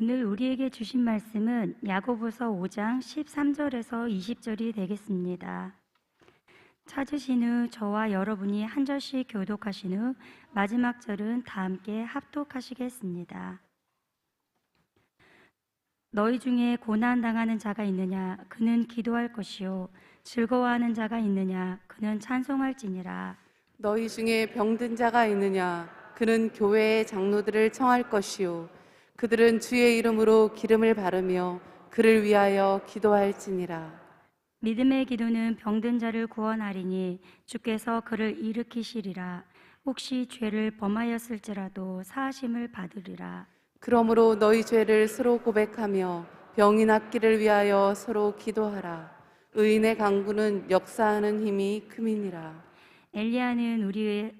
오늘 우리에게 주신 말씀은 야고보서 5장 13절에서 20절이 되겠습니다. 찾으신 후 저와 여러분이 한 절씩 교독하신 후 마지막 절은 다 함께 합독하시겠습니다. 너희 중에 고난 당하는 자가 있느냐? 그는 기도할 것이요. 즐거워하는 자가 있느냐? 그는 찬송할지니라. 너희 중에 병든 자가 있느냐? 그는 교회의 장로들을 청할 것이요. 그들은 주의 이름으로 기름을 바르며 그를 위하여 기도할지니라. 믿음의 기도는 병든 자를 구원하리니 주께서 그를 일으키시리라. 혹시 죄를 범하였을지라도 사하심을 받으리라. 그러므로 너희 죄를 서로 고백하며 병이 낫기를 위하여 서로 기도하라. 의인의 강구는 역사하는 힘이 큼이니라. 엘리야는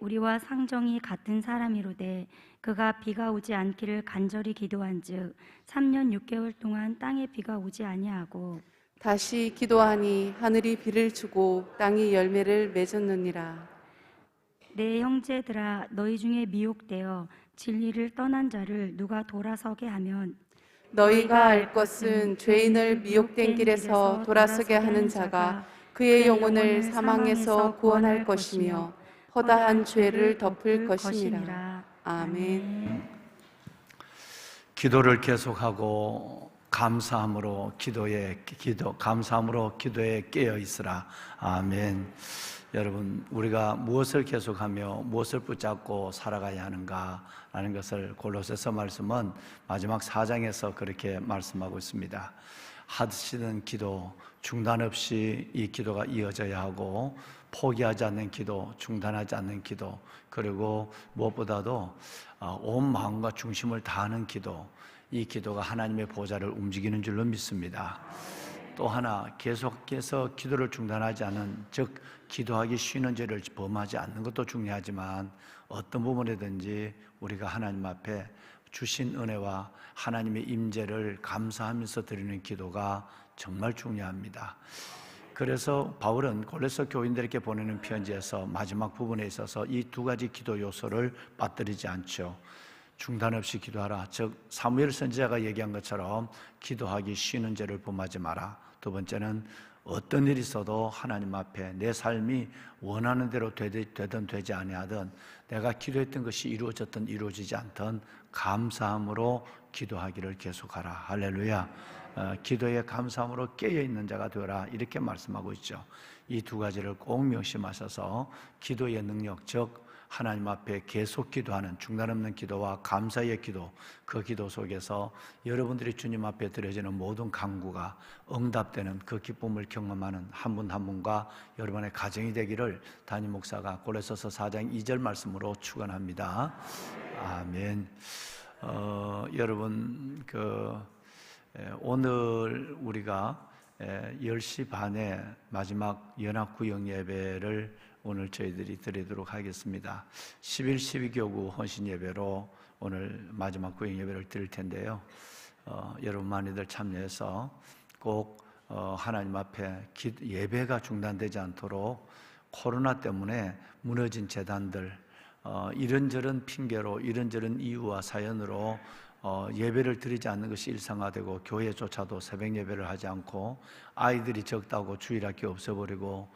우리와 상정이 같은 사람이로되 그가 비가 오지 않기를 간절히 기도한즉 3년 6개월 동안 땅에 비가 오지 아니하고 다시 기도하니 하늘이 비를 주고 땅이 열매를 맺었느니라. 내 형제들아 너희 중에 미혹되어 진리를 떠난 자를 누가 돌아서게 하면 너희가 알 것은 죄인을 미혹된 길에서 돌아서게 하는 자가 그의 영혼을 사망에서 구원할 것이며 허다한 죄를 덮을 것이니라. 아멘. 기도를 계속하고 감사함으로 기도에 깨어 있으라. 아멘. 여러분, 우리가 무엇을 계속하며 무엇을 붙잡고 살아가야 하는가라는 것을 골로새서 말씀은 마지막 4장에서 그렇게 말씀하고 있습니다. 하시는 기도, 중단 없이 이 기도가 이어져야 하고 포기하지 않는 기도, 중단하지 않는 기도, 그리고 무엇보다도 온 마음과 중심을 다하는 기도, 이 기도가 하나님의 보좌를 움직이는 줄로 믿습니다. 또 하나, 계속해서 기도를 중단하지 않은, 즉 기도하기 쉬는 죄를 범하지 않는 것도 중요하지만 어떤 부분이든지 우리가 하나님 앞에 주신 은혜와 하나님의 임재를 감사하면서 드리는 기도가 정말 중요합니다. 그래서 바울은 골로새 교인들에게 보내는 편지에서 마지막 부분에 있어서 이 두 가지 기도 요소를 빠뜨리지 않죠. 중단 없이 기도하라. 즉 사무엘 선지자가 얘기한 것처럼 기도하기 쉬는 죄를 범하지 마라. 두 번째는 어떤 일이 있어도 하나님 앞에 내 삶이 원하는 대로 되든 되지 아니하든 내가 기도했던 것이 이루어졌든 이루어지지 않든 감사함으로 기도하기를 계속하라. 할렐루야. 기도에 감사함으로 깨어있는 자가 되어라, 이렇게 말씀하고 있죠. 이 두 가지를 꼭 명심하셔서 기도의 능력, 즉 하나님 앞에 계속 기도하는 중단 없는 기도와 감사의 기도, 그 기도 속에서 여러분들이 주님 앞에 드려지는 모든 간구가 응답되는 그 기쁨을 경험하는 한 분 한 분과 여러분의 가정이 되기를 담임 목사가 골로새서 4장 2절 말씀으로 축원합니다. 아멘. 여러분, 오늘 우리가 10시 반에 마지막 연합구역 예배를 오늘 저희들이 드리도록 하겠습니다. 11, 12교구 헌신 예배로 오늘 마지막 구역 예배를 드릴 텐데요. 여러분 많이들 참여해서 꼭 하나님 앞에 예배가 중단되지 않도록 코로나 때문에 무너진 재단들, 이런저런 핑계로 이런저런 이유와 사연으로 예배를 드리지 않는 것이 일상화되고 교회조차도 새벽 예배를 하지 않고 아이들이 적다고 주일학교 없애버리고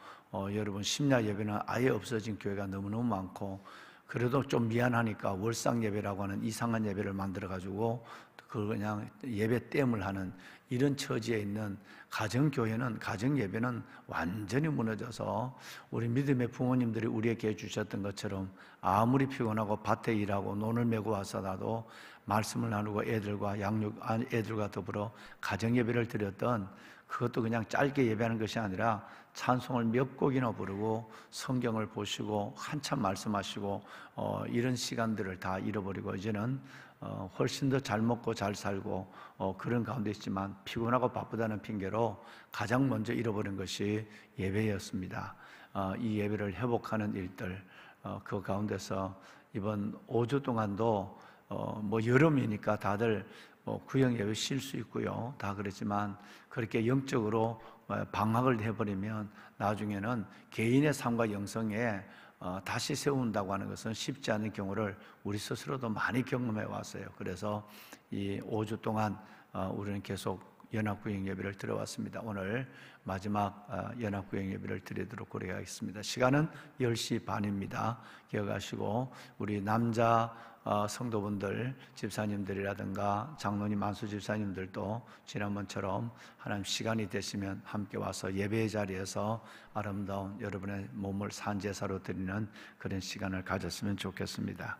여러분 심야 예배는 아예 없어진 교회가 너무너무 많고 그래도 좀 미안하니까 월상 예배라고 하는 이상한 예배를 만들어가지고 그냥 예배 땜을 하는 이런 처지에 있는 가정교회는, 가정예배는 완전히 무너져서 우리 믿음의 부모님들이 우리에게 해주셨던 것처럼 아무리 피곤하고 밭에 일하고 논을 메고 와서라도 말씀을 나누고 애들과 더불어 가정예배를 드렸던, 그것도 그냥 짧게 예배하는 것이 아니라 찬송을 몇 곡이나 부르고 성경을 보시고 한참 말씀하시고 이런 시간들을 다 잃어버리고 이제는 훨씬 더 잘 먹고 잘 살고 그런 가운데 있지만 피곤하고 바쁘다는 핑계로 가장 먼저 잃어버린 것이 예배였습니다. 이 예배를 회복하는 일들, 그 가운데서 이번 5주 동안도 뭐 여름이니까 다들 구역 예배 쉴 수 있고요, 다 그렇지만 그렇게 영적으로 방학을 해버리면 나중에는 개인의 삶과 영성에 다시 세운다고 하는 것은 쉽지 않은 경우를 우리 스스로도 많이 경험해 왔어요. 그래서 이 5주 동안 우리는 계속 연합구역 예배를 드려왔습니다. 오늘 마지막 연합구역 예배를 드리도록 고려하겠습니다. 시간은 10시 반입니다. 기억하시고 우리 남자 성도분들, 집사님들이라든가 장로님, 만수 집사님들도 지난번처럼 하나님 시간이 되시면 함께 와서 예배의 자리에서 아름다운 여러분의 몸을 산제사로 드리는 그런 시간을 가졌으면 좋겠습니다.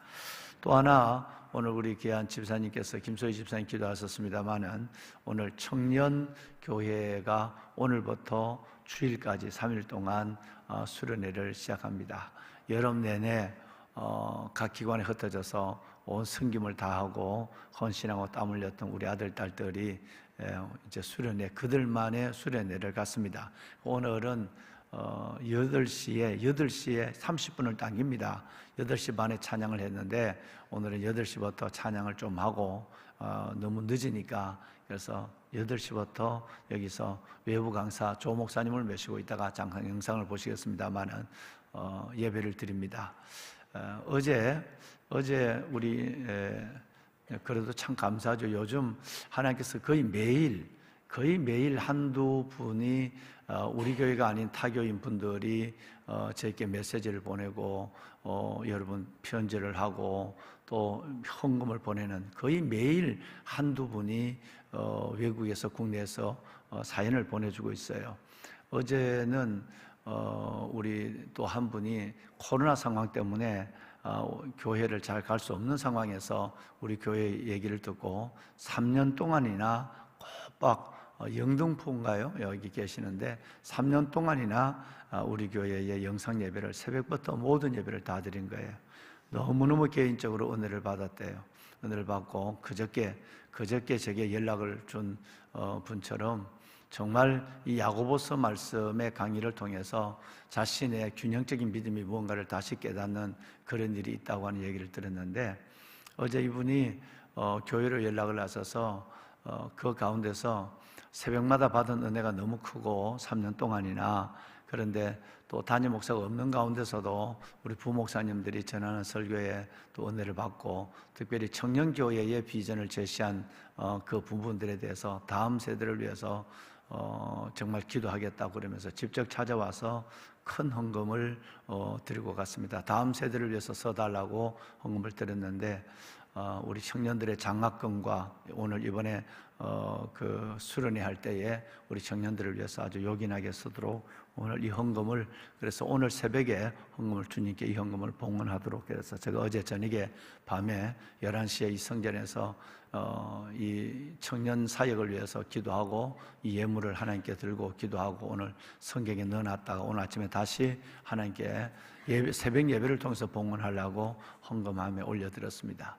또 하나, 오늘 우리 귀한 집사님께서 김소희 집사님 기도하셨습니다마는 오늘 청년교회가 오늘부터 주일까지 3일 동안 수련회를 시작합니다. 여름 내내 각 기관에 흩어져서 온 섬김을 다하고 헌신하고 땀 흘렸던 우리 아들, 딸들이 이제 수련회, 그들만의 수련회를 갔습니다. 오늘은 8시에 30분을 당깁니다. 8시 반에 찬양을 했는데 오늘은 8시부터 찬양을 좀 하고 너무 늦으니까 그래서 8시부터 여기서 외부 강사 조 목사님을 모시고 있다가 잠깐 영상을 보시겠습니다만은 예배를 드립니다. 어제 우리 그래도 참 감사하죠. 요즘 하나님께서 거의 매일 한두 분이 우리 교회가 아닌 타교인 분들이 저에게 메시지를 보내고 여러분 편지를 하고 또 헌금을 보내는 거의 매일 한두 분이 외국에서 국내에서 사연을 보내주고 있어요. 어제는 우리 또 한 분이 코로나 상황 때문에 교회를 잘 갈 수 없는 상황에서 우리 교회 얘기를 듣고 3년 동안이나 꼬박 영등포인가요? 여기 계시는데 3년 동안이나 우리 교회의 영상 예배를 새벽부터 모든 예배를 다 드린 거예요. 너무너무 개인적으로 은혜를 받았대요. 은혜를 받고 그저께 제게 연락을 준 분처럼 정말 이 야고보서 말씀의 강의를 통해서 자신의 균형적인 믿음이 무언가를 다시 깨닫는 그런 일이 있다고 하는 얘기를 들었는데 어제 이분이 교회로 연락을 하셔서 그 가운데서 새벽마다 받은 은혜가 너무 크고 3년 동안이나 그런데 또 담임 목사가 없는 가운데서도 우리 부목사님들이 전하는 설교에 또 은혜를 받고 특별히 청년교회의 비전을 제시한 그 부분들에 대해서 다음 세대를 위해서 정말 기도하겠다고 그러면서 직접 찾아와서 큰 헌금을 드리고 갔습니다. 다음 세대를 위해서 써달라고 헌금을 드렸는데 우리 청년들의 장학금과 오늘 이번에 그 수련회 할 때에 우리 청년들을 위해서 아주 요긴하게 쓰도록 오늘 이 헌금을 그래서 오늘 새벽에 헌금을 주님께 이 헌금을 봉헌하도록 해서 제가 어제 저녁에 밤에 11시에 이 성전에서 이 청년 사역을 위해서 기도하고 이 예물을 하나님께 들고 기도하고 오늘 성경에 넣어놨다가 오늘 아침에 다시 하나님께 새벽 예배를 통해서 봉헌하려고 헌금함에 올려드렸습니다.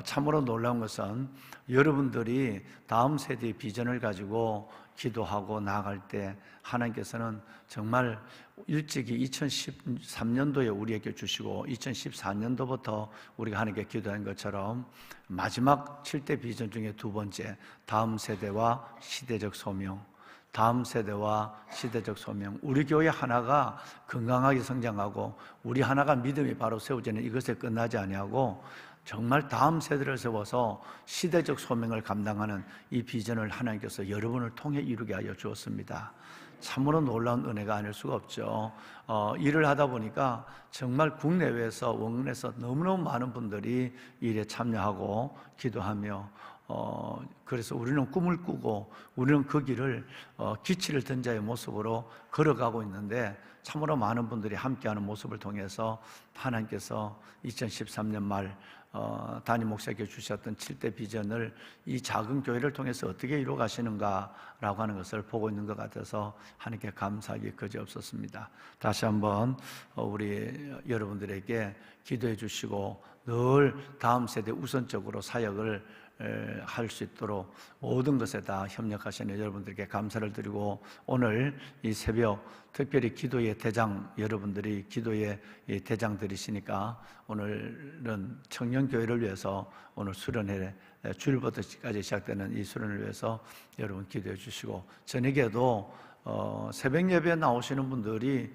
참으로 놀라운 것은 여러분들이 다음 세대의 비전을 가지고 기도하고 나아갈 때 하나님께서는 정말 일찍이 2013년도에 우리에게 주시고 2014년도부터 우리가 하나님께 기도한 것처럼 마지막 7대 비전 중에 두 번째 다음 세대와 시대적 소명, 다음 세대와 시대적 소명, 우리 교회 하나가 건강하게 성장하고 우리 하나가 믿음이 바로 세워지는 이것에 끝나지 아니하고 정말 다음 세대를 세워서 시대적 소명을 감당하는 이 비전을 하나님께서 여러분을 통해 이루게 하여 주었습니다. 참으로 놀라운 은혜가 아닐 수가 없죠. 일을 하다 보니까 정말 국내외에서 원근에서 너무너무 많은 분들이 일에 참여하고 기도하며 그래서 우리는 꿈을 꾸고 우리는 그 길을 기치를 든 자의 모습으로 걸어가고 있는데 참으로 많은 분들이 함께하는 모습을 통해서 하나님께서 2013년 말 담임 목사에게 주셨던 7대 비전을 이 작은 교회를 통해서 어떻게 이루어 가시는가라고 하는 것을 보고 있는 것 같아서 하나님께 감사하기 그지없었습니다. 다시 한번 우리 여러분들에게 기도해 주시고 늘 다음 세대 우선적으로 사역을 할 수 있도록 모든 것에 다 협력하시는 여러분들께 감사를 드리고 오늘 이 새벽 특별히 기도의 대장 여러분들이 기도의 대장들이시니까 오늘은 청년교회를 위해서 오늘 수련회 주일부터까지 시작되는 이 수련을 위해서 여러분 기도해 주시고 저녁에도 새벽 예배에 나오시는 분들이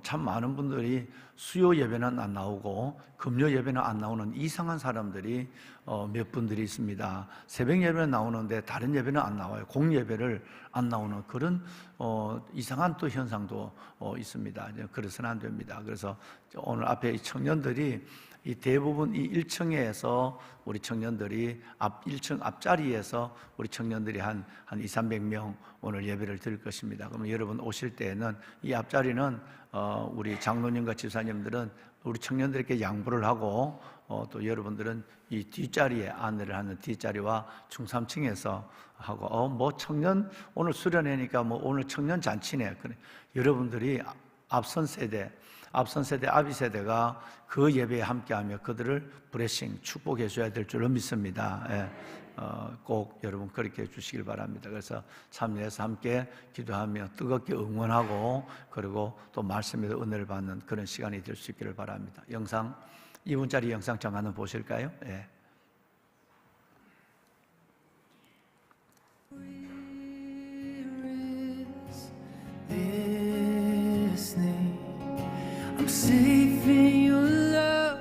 참 많은 분들이 수요 예배는 안 나오고 금요 예배는 안 나오는 이상한 사람들이 몇 분들이 있습니다. 새벽 예배는 나오는데 다른 예배는 안 나와요. 공예배를 안 나오는 그런 이상한 또 현상도 있습니다. 그래서는 안 됩니다. 그래서 오늘 앞에 이 청년들이 이 대부분 이 1층에서 우리 청년들이 1층 앞자리에서 우리 청년들이 한 200~300명 오늘 예배를 드릴 것입니다. 그러면 여러분 오실 때에는 이 앞자리는 우리 장로님과 집사님들은 우리 청년들에게 양보를 하고 또 여러분들은 이 뒷자리에 안내를 하는 뒷자리와 중삼층에서 하고 뭐 청년 오늘 수련회니까 뭐 오늘 청년 잔치네. 그래. 여러분들이 앞선 세대 아비 세대가 그 예배에 함께하며 그들을 브레싱 축복해 줘야 될 줄로 믿습니다. 예. 꼭 여러분 그렇게 해주시길 바랍니다. 그래서 참여해서 함께 기도하며 뜨겁게 응원하고 그리고 또 말씀에서 은혜를 받는 그런 시간이 될 수 있기를 바랍니다. 영상 2분짜리 영상 잠깐 보실까요? 예. I'm safe in your love.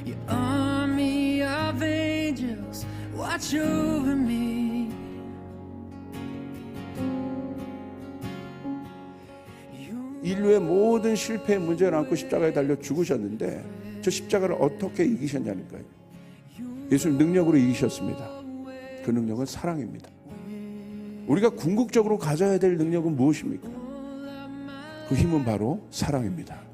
Your army of angels watch over me. 인류의 모든 실패의 문제를 안고 십자가에 달려 죽으셨는데 저 십자가를 어떻게 이기셨냐는 거예요. 예수님 능력으로 이기셨습니다. 그 능력은 사랑입니다. 우리가 궁극적으로 가져야 될 능력은 무엇입니까? 그 힘은 바로 사랑입니다.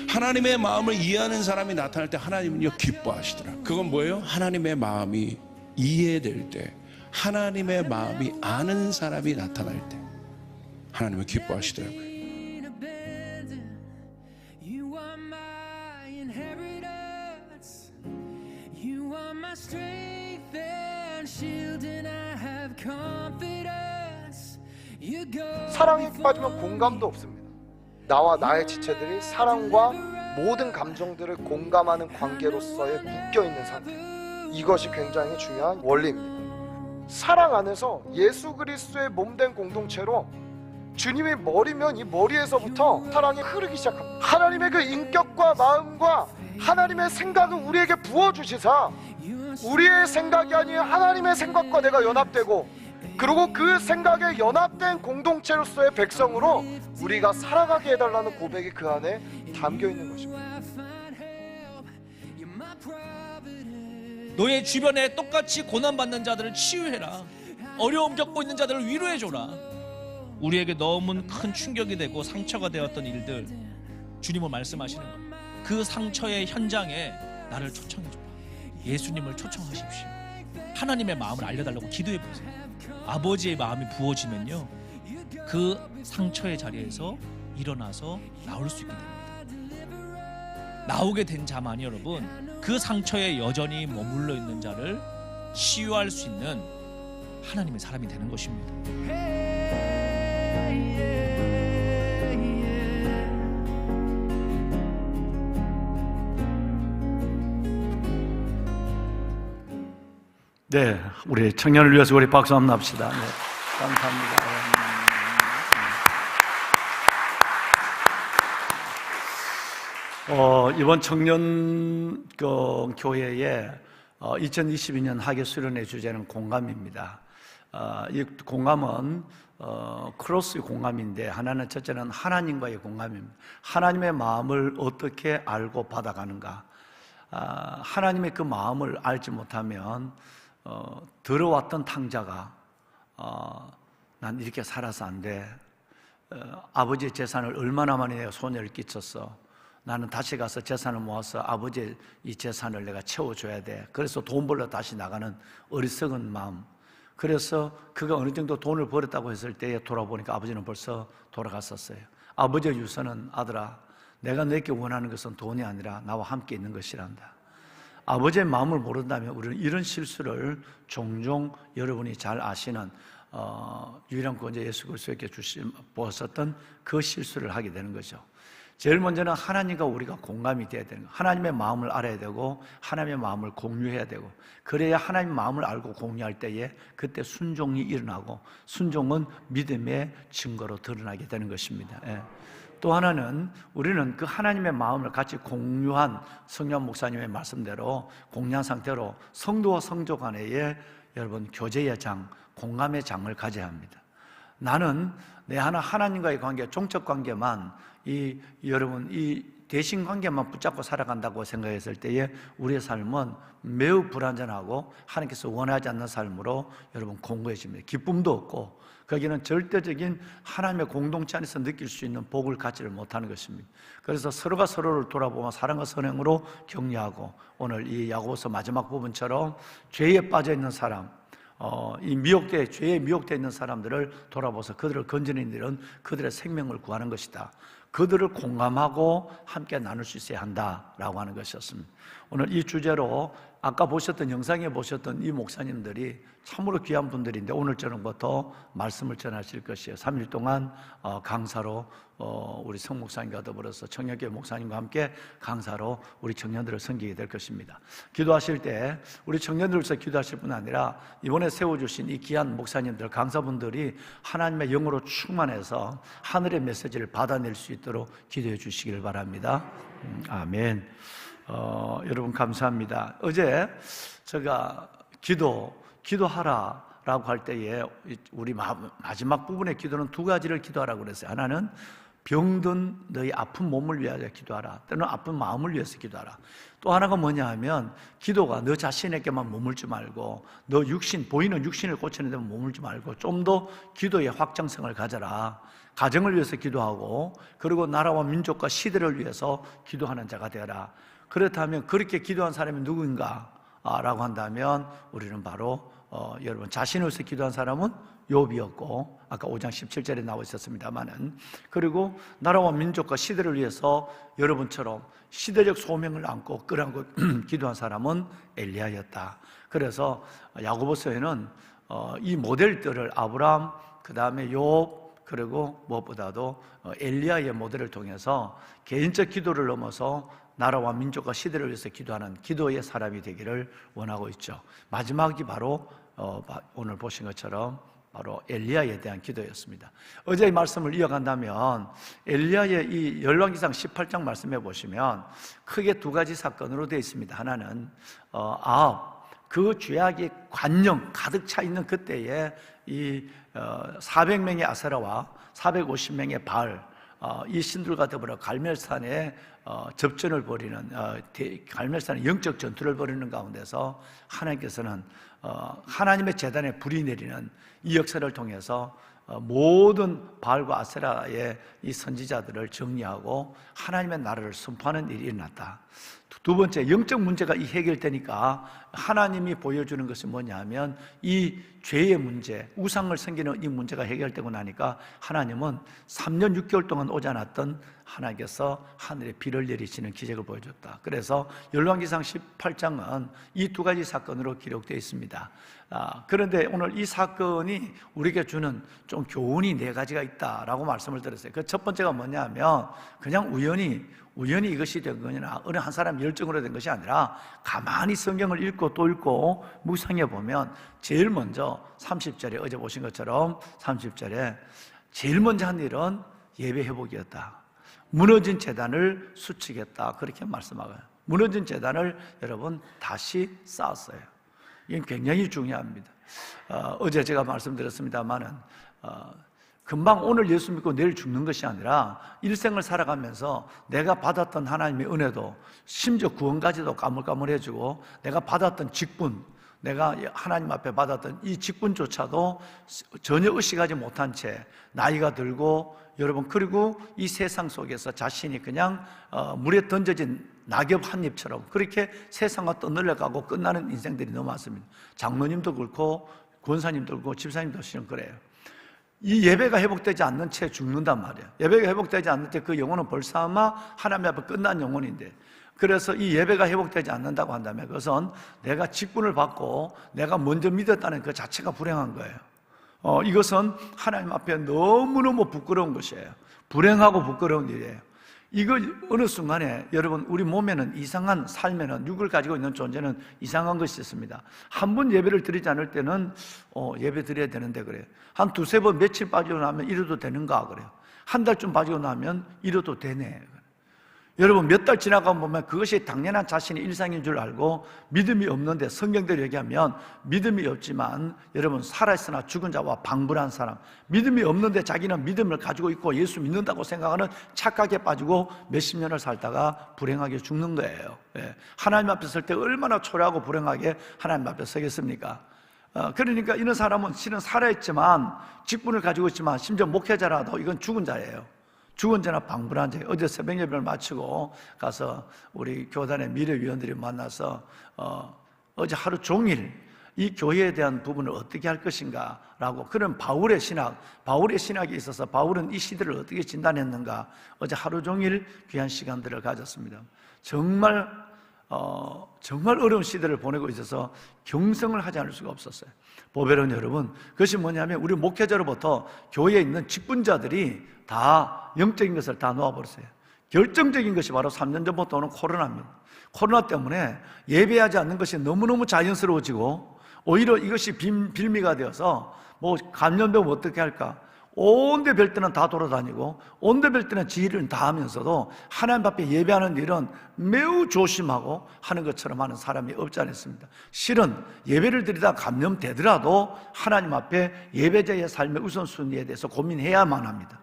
하나님의 마음을 이해하는 사람이 나타날 때 하나님은요 기뻐하시더라. 그건 뭐예요? 하나님의 마음이 이해될 때, 하나님의 마음이 아는 사람이 나타날 때 하나님은 기뻐하시더라고요. You are my inheritance. You are my strength and shield, and I have confidence. You go. 사랑에 빠지면 공감도 없습니다. 나와 나의 지체들이 사랑과 모든 감정들을 공감하는 관계로서의 묶여있는 상태, 이것이 굉장히 중요한 원리입니다. 사랑 안에서 예수 그리스도의 몸된 공동체로 주님의 머리면 이 머리에서부터 사랑이 흐르기 시작합니다. 하나님의 그 인격과 마음과 하나님의 생각을 우리에게 부어주시사 우리의 생각이 아닌 하나님의 생각과 내가 연합되고, 그리고 그 생각에 연합된 공동체로서의 백성으로 우리가 살아가게 해달라는 고백이 그 안에 담겨 있는 것입니다. 너의 주변에 똑같이 고난받는 자들을 치유해라. 어려움 겪고 있는 자들을 위로해줘라. 우리에게 너무 큰 충격이 되고 상처가 되었던 일들, 주님은 말씀하시는 겁니다. 그 상처의 현장에 나를 초청해줘라. 예수님을 초청하십시오. 하나님의 마음을 알려달라고 기도해보세요. 아버지의 마음이 부어지면요, 그 상처의 자리에서 일어나서 나올 수 있게 됩니다. 나오게 된 자만이 여러분, 그 상처에 여전히 머물러 있는 자를 치유할 수 있는 하나님의 사람이 되는 것입니다. 네, 우리 청년을 위해서 우리 박수 한번 합시다. 네, 감사합니다. 이번 청년 교회에 2022년 학예 수련회 주제는 공감입니다. 이 공감은 크로스 공감인데, 하나는 첫째는 하나님과의 공감입니다. 하나님의 마음을 어떻게 알고 받아가는가. 하나님의 그 마음을 알지 못하면 들어왔던 탕자가 난 이렇게 살아서 안 돼. 아버지의 재산을 얼마나 많이 내가 손해를 끼쳤어. 나는 다시 가서 재산을 모아서 아버지의 이 재산을 내가 채워줘야 돼. 그래서 돈 벌러 다시 나가는 어리석은 마음. 그래서 그가 어느 정도 돈을 벌었다고 했을 때에 돌아보니까 아버지는 벌써 돌아갔었어요. 아버지의 유서는, 아들아, 내가 내게 원하는 것은 돈이 아니라 나와 함께 있는 것이란다. 아버지의 마음을 모른다면 우리는 이런 실수를 종종 여러분이 잘 아시는 유일한 구원자 예수 그리스도께 보았었던 그 실수를 하게 되는 거죠. 제일 먼저는 하나님과 우리가 공감이 돼야 되는 거예요. 하나님의 마음을 알아야 되고 하나님의 마음을 공유해야 되고, 그래야 하나님의 마음을 알고 공유할 때에 그때 순종이 일어나고, 순종은 믿음의 증거로 드러나게 되는 것입니다. 예. 또 하나는 우리는 그 하나님의 마음을 같이 공유한 성령 목사님의 말씀대로 공유한 상태로 성도와 성도 간의 여러분 교제의 장, 공감의 장을 가져야 합니다. 나는 내 하나님과의 관계, 종적 관계만 여러분 이 대신 관계만 붙잡고 살아간다고 생각했을 때에 우리의 삶은 매우 불완전하고 하나님께서 원하지 않는 삶으로 여러분 공고해집니다. 기쁨도 없고 거기는 절대적인 하나님의 공동체 안에서 느낄 수 있는 복을 갖지를 못하는 것입니다. 그래서 서로가 서로를 돌아보며 사랑과 선행으로 격려하고 오늘 이 야고보서 마지막 부분처럼 죄에 빠져 있는 사람, 죄에 미혹되어 있는 사람들을 돌아보서 그들을 건지는 일은 그들의 생명을 구하는 것이다. 그들을 공감하고 함께 나눌 수 있어야 한다라고 하는 것이었습니다. 오늘 이 주제로 아까 보셨던 영상에 보셨던 이 목사님들이 참으로 귀한 분들인데 오늘 저녁부터 말씀을 전하실 것이에요. 3일 동안 강사로 우리 성 목사님과 더불어서 청년교회 목사님과 함께 강사로 우리 청년들을 섬기게 될 것입니다. 기도하실 때 우리 청년들로서 기도하실 뿐 아니라 이번에 세워주신 이 귀한 목사님들, 강사분들이 하나님의 영으로 충만해서 하늘의 메시지를 받아낼 수 있도록 기도해 주시길 바랍니다. 아멘. 여러분 감사합니다. 어제 제가 기도하라라고 할 때에 우리 마지막 부분의 기도는 두 가지를 기도하라고 그랬어요. 하나는 병든 너희 아픈 몸을 위하여 기도하라. 또는 아픈 마음을 위해서 기도하라. 또 하나가 뭐냐 하면 기도가 너 자신에게만 머물지 말고 너 보이는 육신을 고치는 데만 머물지 말고 좀 더 기도의 확장성을 가져라. 가정을 위해서 기도하고 그리고 나라와 민족과 시대를 위해서 기도하는 자가 되어라. 그렇다면 그렇게 기도한 사람이 누구인가? 라고 한다면 우리는 바로 여러분 자신을 위해서 기도한 사람은 욥이었고 아까 5장 17절에 나와 있었습니다만은 그리고 나라와 민족과 시대를 위해서 여러분처럼 시대적 소명을 안고 끌어안고 기도한 사람은 엘리야였다. 그래서 야고보서에는 이 모델들을 아브라함 그 다음에 욥 그리고 무엇보다도 엘리야의 모델을 통해서 개인적 기도를 넘어서 나라와 민족과 시대를 위해서 기도하는 기도의 사람이 되기를 원하고 있죠. 마지막이 바로 오늘 보신 것처럼 바로 엘리야에 대한 기도였습니다. 어제의 말씀을 이어간다면 엘리야의 이 열왕기상 18장 말씀해 보시면 크게 두 가지 사건으로 되어 있습니다. 하나는 아합 그 죄악의 관령 가득 차 있는 그때에 이 400명의 아세라와 450명의 바알 이 신들과 더불어 갈멜산에 접전을 벌이는 갈멜산의 영적 전투를 벌이는 가운데서 하나님께서는 하나님의 제단에 불이 내리는 이 역사를 통해서 모든 바알과 아세라의 이 선지자들을 정리하고 하나님의 나라를 선포하는 일이 일어났다. 두 번째, 영적 문제가 해결되니까 하나님이 보여주는 것이 뭐냐 하면 이 죄의 문제, 우상을 섬기는 이 문제가 해결되고 나니까 하나님은 3년 6개월 동안 오지 않았던 하나님께서 하늘에 비를 내리시는 기적을 보여줬다. 그래서 열왕기상 18장은 이 두 가지 사건으로 기록되어 있습니다. 그런데 오늘 이 사건이 우리에게 주는 좀 교훈이 네 가지가 있다라고 말씀을 드렸어요. 그 첫 번째가 뭐냐 하면 그냥 우연히 이것이 된 거냐 어느 한 사람 열정으로 된 것이 아니라 가만히 성경을 읽고 또 읽고 묵상해 보면 제일 먼저 30절에 어제 보신 것처럼 30절에 제일 먼저 한 일은 예배 회복이었다. 무너진 제단을 수치겠다 그렇게 말씀하고요. 무너진 제단을 여러분 다시 쌓았어요. 이건 굉장히 중요합니다. 어제 제가 말씀드렸습니다만은 금방 오늘 예수 믿고 내일 죽는 것이 아니라 일생을 살아가면서 내가 받았던 하나님의 은혜도 심지어 구원까지도 까물까물해지고 내가 받았던 직분, 내가 하나님 앞에 받았던 이 직분조차도 전혀 의식하지 못한 채 나이가 들고 여러분 그리고 이 세상 속에서 자신이 그냥 물에 던져진 낙엽 한 잎처럼 그렇게 세상과 떠늘려가고 끝나는 인생들이 너무 많습니다. 장로님도 그렇고 권사님도 그렇고 집사님도 실은 그래요. 이 예배가 회복되지 않는 채 죽는단 말이에요. 예배가 회복되지 않는 채 그 영혼은 벌써 아마 하나님 앞에 끝난 영혼인데 그래서 이 예배가 회복되지 않는다고 한다면 그것은 내가 직분을 받고 내가 먼저 믿었다는 그 자체가 불행한 거예요. 이것은 하나님 앞에 너무너무 부끄러운 것이에요. 불행하고 부끄러운 일이에요. 이걸 어느 순간에 여러분 우리 몸에는 이상한 삶에는 육을 가지고 있는 존재는 이상한 것이 있습니다. 한 번 예배를 드리지 않을 때는 예배 드려야 되는데 그래요. 한 두세 번 며칠 빠지고 나면 이래도 되는가 그래요. 한 달쯤 빠지고 나면 이래도 되네. 여러분 몇 달 지나가 보면 그것이 당연한 자신의 일상인 줄 알고 믿음이 없는데, 성경대로 얘기하면 믿음이 없지만 여러분 살아있으나 죽은 자와 방불한 사람, 믿음이 없는데 자기는 믿음을 가지고 있고 예수 믿는다고 생각하는 착각에 빠지고 몇십 년을 살다가 불행하게 죽는 거예요. 하나님 앞에 설 때 얼마나 초라하고 불행하게 하나님 앞에 서겠습니까? 그러니까 이런 사람은 실은 살아있지만 직분을 가지고 있지만 심지어 목회자라도 이건 죽은 자예요. 죽은 자나 방불한 자. 어제 새벽 예배를 마치고 가서 우리 교단의 미래위원들이 만나서 어제 하루 종일 이 교회에 대한 부분을 어떻게 할 것인가 라고, 그런 바울의 신학이 있어서 바울은 이 시대를 어떻게 진단했는가, 어제 하루 종일 귀한 시간들을 가졌습니다. 정말 어려운 시대를 보내고 있어서 경성을 하지 않을 수가 없었어요. 보배로운 여러분, 그것이 뭐냐면 우리 목회자로부터 교회에 있는 직분자들이 다 영적인 것을 다 놓아버렸어요. 결정적인 것이 바로 3년 전부터 오는 코로나입니다. 코로나 때문에 예배하지 않는 것이 너무너무 자연스러워지고 오히려 이것이 빌미가 되어서 뭐 감염되면 어떻게 할까, 온데 별때는 다 돌아다니고 온데 별때는 지휘를 다 하면서도 하나님 앞에 예배하는 일은 매우 조심하고 하는 것처럼 하는 사람이 없지 않습니다. 실은 예배를 드리다 감염되더라도 하나님 앞에 예배자의 삶의 우선순위에 대해서 고민해야만 합니다.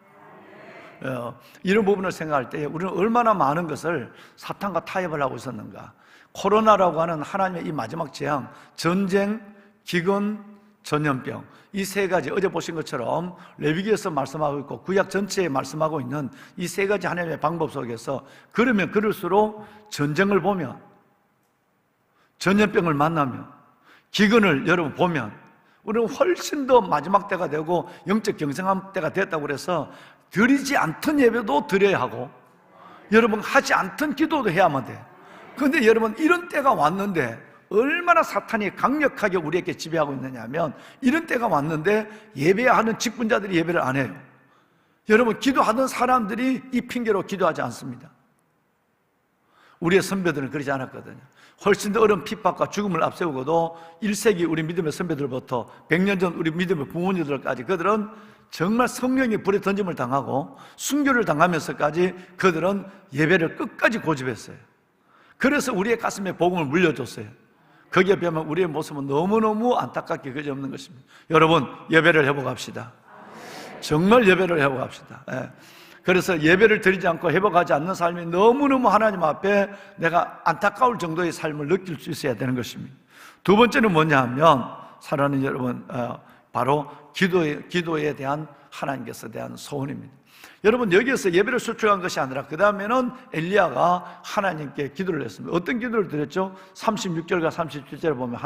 이런 부분을 생각할 때 우리는 얼마나 많은 것을 사탄과 타협을 하고 있었는가. 코로나라고 하는 하나님의 이 마지막 재앙, 전쟁, 기근, 전염병, 이 세 가지, 어제 보신 것처럼 레위기에서 말씀하고 있고 구약 전체에 말씀하고 있는 이 세 가지 하나님의 방법 속에서 그러면 그럴수록 전쟁을 보면, 전염병을 만나면, 기근을 여러분 보면 우리는 훨씬 더 마지막 때가 되고 영적 경성한 때가 됐다고 그래서 드리지 않던 예배도 드려야 하고 여러분 하지 않던 기도도 해야만 돼. 그런데 여러분 이런 때가 왔는데 얼마나 사탄이 강력하게 우리에게 지배하고 있느냐 하면, 이런 때가 왔는데 예배하는 직분자들이 예배를 안 해요. 여러분 기도하던 사람들이 이 핑계로 기도하지 않습니다. 우리의 선배들은 그러지 않았거든요. 훨씬 더 어려운 핍박과 죽음을 앞세우고도 1세기 우리 믿음의 선배들부터 100년 전 우리 믿음의 부모님들까지 그들은 정말 성령의 불에 던짐을 당하고 순교를 당하면서까지 그들은 예배를 끝까지 고집했어요. 그래서 우리의 가슴에 복음을 물려줬어요. 거기에 비하면 우리의 모습은 너무너무 안타깝게 그지없는 것입니다. 여러분 예배를 회복합시다. 정말 예배를 회복합시다. 그래서 예배를 드리지 않고 회복하지 않는 삶이 너무너무 하나님 앞에 내가 안타까울 정도의 삶을 느낄 수 있어야 되는 것입니다. 두 번째는 뭐냐 하면, 사랑하는 여러분, 바로 기도에 대한 하나님께서 대한 소원입니다. 여러분 여기에서 예배를 수축한 것이 아니라 그 다음에는 엘리야가 하나님께 기도를 했습니다. 어떤 기도를 드렸죠? 36절과 37절을 보면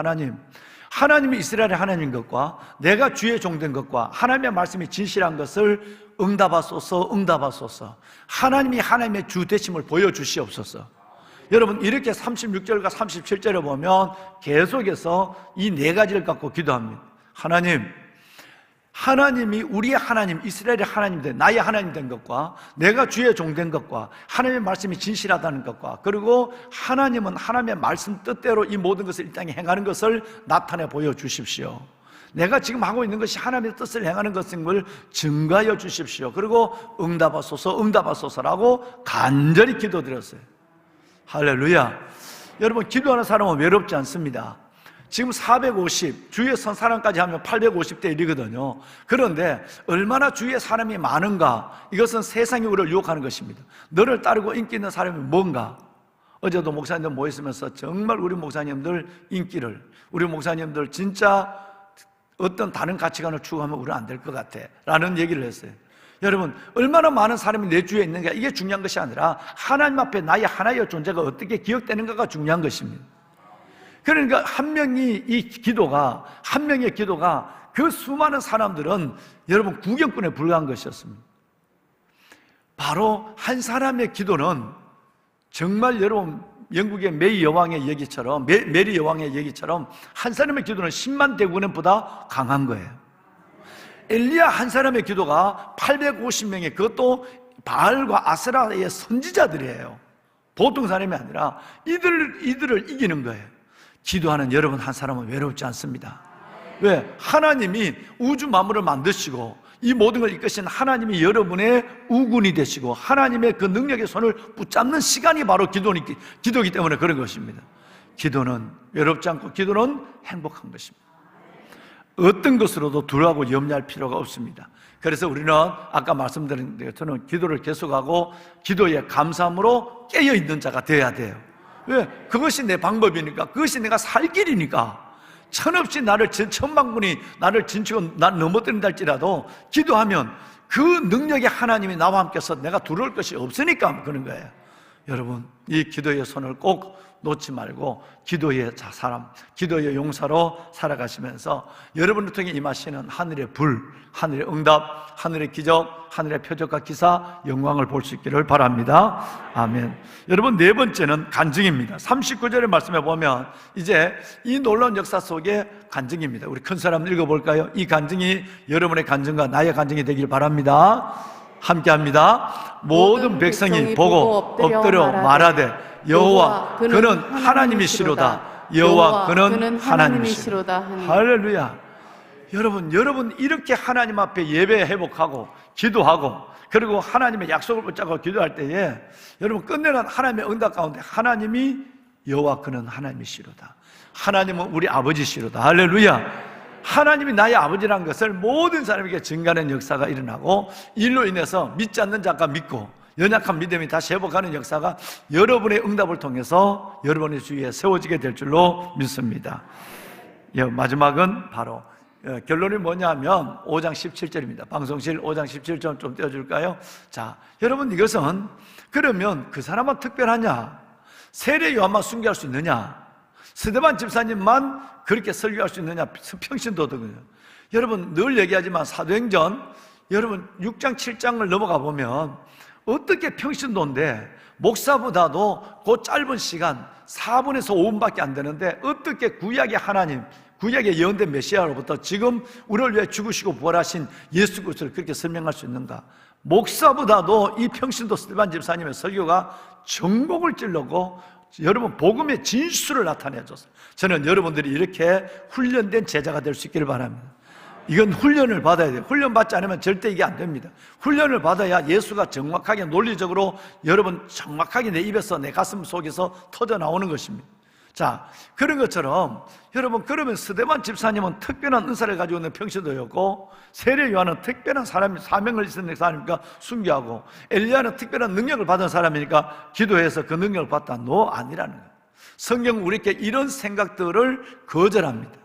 하나님이 이스라엘의 하나님인 것과 내가 주의 종된 것과 하나님의 말씀이 진실한 것을 응답하소서. 하나님이 하나님의 주 되심을 보여주시옵소서. 여러분 이렇게 36절과 37절을 보면 계속해서 이 네 가지를 갖고 기도합니다. 하나님이 우리의 하나님, 이스라엘의 하나님 된, 나의 하나님 된 것과 내가 주의 종 된 것과 하나님의 말씀이 진실하다는 것과, 그리고 하나님은 하나님의 말씀 뜻대로 이 모든 것을 이 땅에 행하는 것을 나타내 보여주십시오. 내가 지금 하고 있는 것이 하나님의 뜻을 행하는 것인 걸 증거하여 주십시오. 그리고 응답하소서라고 간절히 기도드렸어요. 할렐루야. 여러분 기도하는 사람은 외롭지 않습니다. 지금 450, 주위에 선 사람까지 하면 850대 1이거든요. 그런데 얼마나 주위에 사람이 많은가, 이것은 세상이 우리를 유혹하는 것입니다. 너를 따르고 인기 있는 사람이 뭔가. 어제도 목사님들 모였으면서 정말 우리 목사님들 인기를, 우리 목사님들 진짜 어떤 다른 가치관을 추구하면 우리는 안 될 것 같아 라는 얘기를 했어요. 여러분 얼마나 많은 사람이 내 주위에 있는가, 이게 중요한 것이 아니라 하나님 앞에 나의 하나의 존재가 어떻게 기억되는가가 중요한 것입니다. 그러니까 한 명의 기도가 그 수많은 사람들은 여러분 구경꾼에 불과한 것이었습니다. 바로 한 사람의 기도는 정말 여러분 영국의 메리 여왕의 얘기처럼 한 사람의 기도는 10만 대군보다 강한 거예요. 엘리야 한 사람의 기도가 850명의, 그것도 바알과 아세라의 선지자들이에요. 보통 사람이 아니라 이들을 이기는 거예요. 기도하는 여러분 한 사람은 외롭지 않습니다. 왜? 하나님이 우주 만물을 만드시고 이 모든 걸 이끄신 하나님이 여러분의 우군이 되시고 하나님의 그 능력의 손을 붙잡는 시간이 바로 기도이기 때문에 그런 것입니다. 기도는 외롭지 않고 기도는 행복한 것입니다. 어떤 것으로도 두려워하고 염려할 필요가 없습니다. 그래서 우리는 아까 말씀드린 것처럼 기도를 계속하고 기도에 감사함으로 깨어있는 자가 되어야 돼요. 왜? 그것이 내 방법이니까, 그것이 내가 살 길이니까. 천없이 천만군이 나를 진치고 나를 넘어뜨린다 할지라도 기도하면 그 능력의 하나님이 나와 함께서 내가 두려울 것이 없으니까 그런 거예요. 여러분, 이 기도의 손을 꼭 놓지 말고 기도의 사람, 기도의 용사로 살아가시면서 여러분을 통해 임하시는 하늘의 불, 하늘의 응답, 하늘의 기적, 하늘의 표적과 기사, 영광을 볼 수 있기를 바랍니다. 아멘. 여러분, 네 번째는 간증입니다. 39절의 말씀에 보면 이제 이 놀라운 역사 속에 간증입니다. 우리 큰 사람 읽어볼까요? 이 간증이 여러분의 간증과 나의 간증이 되길 바랍니다. 함께합니다. 모든 백성이 보고 엎드려 말하되 여호와 그는 하나님이시로다. 여호와 그는 하나님이시로다. 할렐루야. 여러분 이렇게 하나님 앞에 예배 회복하고 기도하고 그리고 하나님의 약속을 붙잡고 기도할 때에 여러분 끝내는 하나님의 응답 가운데 하나님이 여호와 그는 하나님이시로다. 하나님은 우리 아버지시로다. 할렐루야. 하나님이 나의 아버지라는 것을 모든 사람에게 증가하는 역사가 일어나고 이로 인해서 믿지 않는 자가 믿고 연약한 믿음이 다시 회복하는 역사가 여러분의 응답을 통해서 여러분의 주위에 세워지게 될 줄로 믿습니다. 마지막은 바로 결론이 뭐냐면 5장 17절입니다. 방송실 5장 17절 좀 띄워줄까요? 자, 여러분 이것은 그러면 그 사람은 특별하냐? 세례 요한만 순교할 수 있느냐? 스데반 집사님만 그렇게 설교할 수 있느냐? 평신도덕은요. 여러분 늘 얘기하지만 사도행전 여러분 6장 7장을 넘어가 보면 어떻게 평신도인데 목사보다도 그 짧은 시간 4분에서 5분밖에 안 되는데 어떻게 구약의 하나님, 구약의 예언된 메시아로부터 지금 우리를 위해 죽으시고 부활하신 예수 그리스도를 그렇게 설명할 수 있는가? 목사보다도 이 평신도 스데반 집사님의 설교가 전곡을 찔렀고 여러분 복음의 진수를 나타내줬어요. 저는 여러분들이 이렇게 훈련된 제자가 될 수 있기를 바랍니다. 이건 훈련을 받아야 돼요. 훈련 받지 않으면 절대 이게 안 됩니다. 훈련을 받아야 예수가 정확하게 논리적으로 여러분 정확하게 내 입에서 내 가슴 속에서 터져 나오는 것입니다. 자, 그런 것처럼 여러분 그러면 스데반 집사님은 특별한 은사를 가지고 있는 평신도였고 세례 요한은 특별한 사람이 사명을 있는 사람이니까 순교하고 엘리야는 특별한 능력을 받은 사람이니까 기도해서 그 능력을 받다. 너 아니라는 거예요. 성경은 우리에게 이런 생각들을 거절합니다.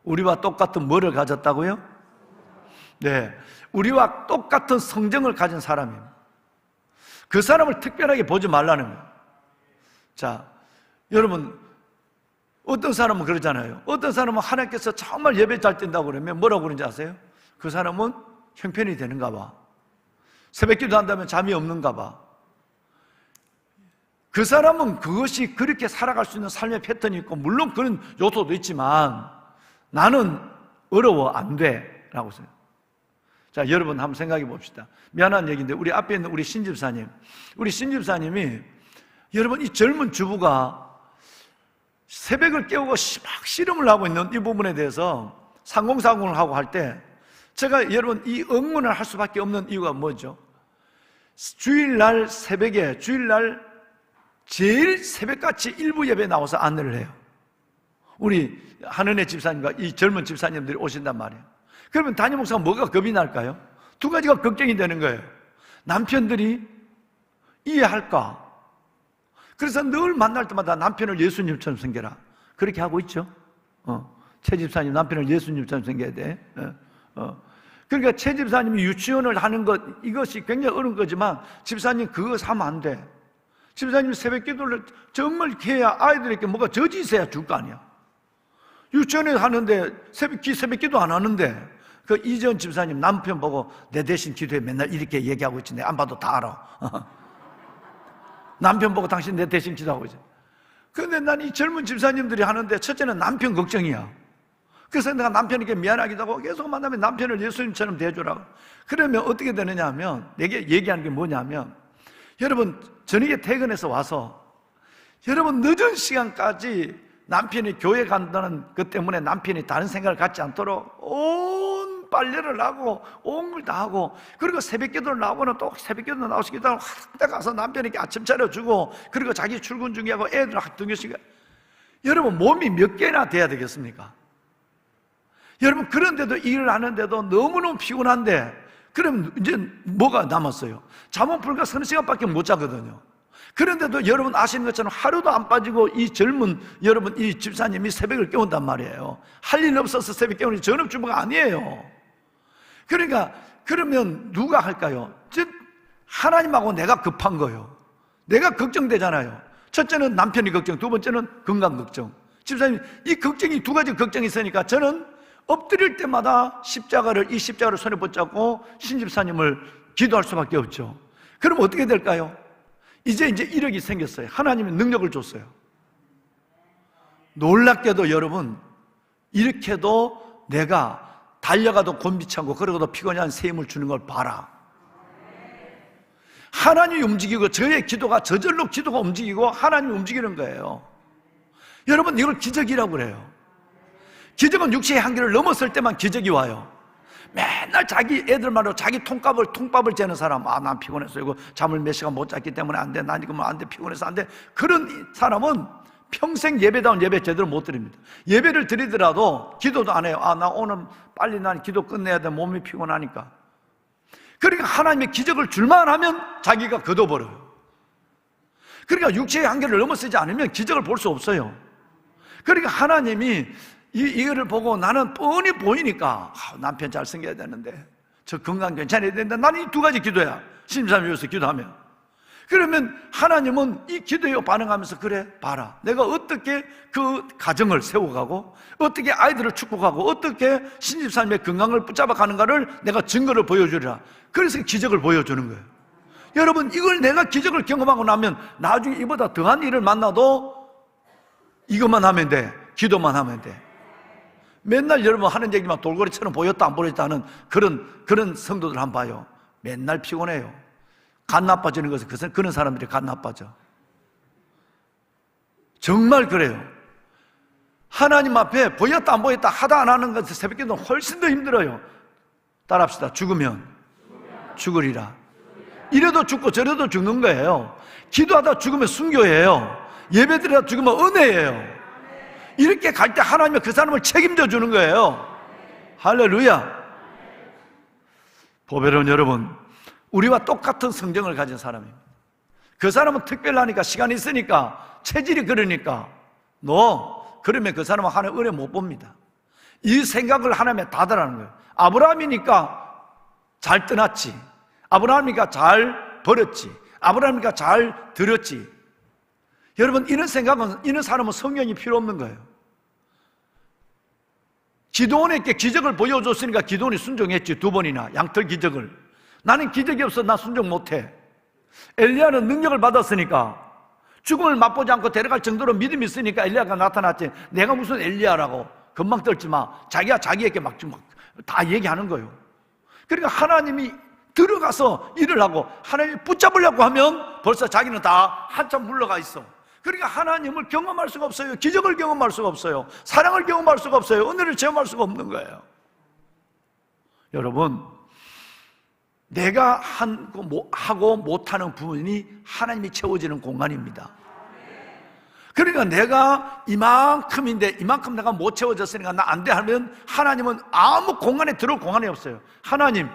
우리와 똑같은 뭐를 가졌다고요? 네, 우리와 똑같은 성정을 가진 사람입니다. 그 사람을 특별하게 보지 말라는 거예요. 자, 여러분 어떤 사람은 그러잖아요. 어떤 사람은 하나님께서 정말 예배 잘 뛴다고 그러면 뭐라고 그러는지 아세요? 그 사람은 형편이 되는가 봐. 새벽기도 한다면 잠이 없는가 봐. 그 사람은 그것이 그렇게 살아갈 수 있는 삶의 패턴이 있고 물론 그런 요소도 있지만 나는 어려워 안 돼 라고 써요. 자, 여러분 한번 생각해 봅시다. 미안한 얘기인데 우리 앞에 있는 우리 신집사님이 여러분 이 젊은 주부가 새벽을 깨우고 막 씨름을 하고 있는 이 부분에 대해서 상공상공을 하고 할 때 제가 여러분 이 응원을 할 수밖에 없는 이유가 뭐죠? 주일날 새벽에 주일날 제일 새벽같이 일부 예배에 나와서 안내를 해요. 우리 한은혜 집사님과 이 젊은 집사님들이 오신단 말이에요. 그러면 담임 목사가 뭐가 겁이 날까요? 두 가지가 걱정이 되는 거예요. 남편들이 이해할까? 그래서 늘 만날 때마다 남편을 예수님처럼 섬겨라. 그렇게 하고 있죠. 최 집사님 남편을 예수님처럼 섬겨야 돼. 그러니까 최 집사님이 유치원을 하는 것 이것이 굉장히 어려운 거지만 집사님 그거 하면 안 돼. 집사님이 새벽 기도를 정말 해야 아이들에게 뭐가 저지 있어야 줄 거 아니야. 유치원에 하는데 새벽 기도 안 하는데 그 이전 집사님 남편 보고 내 대신 기도해 맨날 이렇게 얘기하고 있지. 내가 안 봐도 다 알아. 남편 보고 당신 내 대신 기도하고 있지. 그런데 난 이 젊은 집사님들이 하는데 첫째는 남편 걱정이야. 그래서 내가 남편에게 미안하기도 하고 계속 만나면 남편을 예수님처럼 대해주라고. 그러면 어떻게 되느냐 하면 내게 얘기하는 게 뭐냐면 여러분 저녁에 퇴근해서 와서 여러분 늦은 시간까지 남편이 교회 간다는 것 때문에 남편이 다른 생각을 갖지 않도록 온 빨래를 하고 온 걸 다 하고, 그리고 새벽기도를 나오고는 또 새벽기도 나와서 기도하고 한때 가서 남편에게 아침 차려주고, 그리고 자기 출근 준비하고 애들 학교시키고. 여러분, 몸이 몇 개나 돼야 되겠습니까? 여러분, 그런데도 일을 하는데도 너무너무 피곤한데, 그럼 이제 뭐가 남았어요? 잠은 불과 서너 시간밖에 못 자거든요. 그런데도 여러분 아시는 것처럼 하루도 안 빠지고 이 젊은 여러분 이 집사님이 새벽을 깨운단 말이에요. 할 일 없어서 새벽 깨우는 전업주부가 아니에요. 그러니까 그러면 누가 할까요? 즉 하나님하고 내가 급한 거예요. 내가 걱정되잖아요. 첫째는 남편이 걱정, 두 번째는 건강 걱정. 집사님, 이 걱정이 두 가지 걱정이 있으니까 저는 엎드릴 때마다 이 십자가를 손에 붙잡고 신집사님을 기도할 수밖에 없죠. 그럼 어떻게 될까요? 이제 이력이 생겼어요. 하나님이 능력을 줬어요. 놀랍게도 여러분, 이렇게도 내가 달려가도 곤비치 않고 그러고도 피곤히 한 새 힘을 주는 걸 봐라. 하나님이 움직이고 저의 기도가 저절로 기도가 움직이고 하나님이 움직이는 거예요. 여러분, 이걸 기적이라고 그래요. 기적은 육체의 한계를 넘었을 때만 기적이 와요. 맨날 자기 애들만으로 자기 통밥을 재는 사람, 난 피곤해서 이거 잠을 몇 시간 못 잤기 때문에 안 돼, 난 이거 안 돼, 피곤해서 안 돼. 그런 사람은 평생 예배다운 예배 제대로 못 드립니다. 예배를 드리더라도 기도도 안 해요. 나 오늘 빨리 난 기도 끝내야 돼, 몸이 피곤하니까. 그러니까 하나님의 기적을 줄만 하면 자기가 거둬버려요. 그러니까 육체의 한계를 넘어서지 않으면 기적을 볼 수 없어요. 그러니까 하나님이 이거를 보고 나는 뻔히 보이니까 남편 잘 생겨야 되는데, 저 건강 괜찮아야 되는데, 나는 이 두 가지 기도야. 신임사님 위해서 기도하면. 그러면 하나님은 이 기도에 반응하면서, 그래 봐라, 내가 어떻게 그 가정을 세워가고 어떻게 아이들을 축복하고 어떻게 신집사님의 건강을 붙잡아 가는가를 내가 증거를 보여주리라. 그래서 기적을 보여주는 거예요. 여러분, 이걸 내가 기적을 경험하고 나면 나중에 이보다 더한 일을 만나도 이것만 하면 돼, 기도만 하면 돼. 맨날 여러분 하는 얘기만 돌고래처럼 보였다 안 보였다 하는 그런 성도들 한번 봐요. 맨날 피곤해요. 간 나빠지는 것은 그런 사람들이 간 나빠져. 정말 그래요. 하나님 앞에 보였다 안 보였다 하다 안 하는 것은 새벽기도는 훨씬 더 힘들어요. 따라합시다. 죽으면 죽으리라. 이래도 죽고 저래도 죽는 거예요. 기도하다 죽으면 순교예요. 예배드리다 죽으면 은혜예요. 이렇게 갈 때 하나님은 그 사람을 책임져 주는 거예요. 할렐루야. 보배로운 여러분, 우리와 똑같은 성정을 가진 사람입니다. 그 사람은 특별하니까, 시간이 있으니까, 체질이 그러니까, 그러면 그 사람은 하나님 은혜 못 봅니다. 이 생각을 하나님에 닫으라는 거예요. 아브라함이니까 잘 떠났지, 아브라함이니까 잘 버렸지, 아브라함이니까 잘 들었지. 여러분, 이런 사람은 성령이 필요 없는 거예요. 기도원에게 기적을 보여줬으니까 기도원이 순종했지, 2번이나 양털 기적을. 나는 기적이 없어, 나 순종 못해. 엘리야는 능력을 받았으니까, 죽음을 맛보지 않고 데려갈 정도로 믿음이 있으니까 엘리야가 나타났지. 내가 무슨 엘리야라고 금방 떨지 마. 자기가 자기에게 막 다 얘기하는 거예요. 그러니까 하나님이 들어가서 일을 하고 하나님이 붙잡으려고 하면 벌써 자기는 다 한참 물러가 있어. 그러니까 하나님을 경험할 수가 없어요. 기적을 경험할 수가 없어요. 사랑을 경험할 수가 없어요. 은혜를 체험할 수가 없는 거예요. 여러분, 내가 하고 못하는 부분이 하나님이 채워지는 공간입니다. 그러니까 내가 이만큼인데 이만큼 내가 못 채워졌으니까 나 안 돼 하면 하나님은 아무 공간에 들어올 공간이 없어요. 하나님,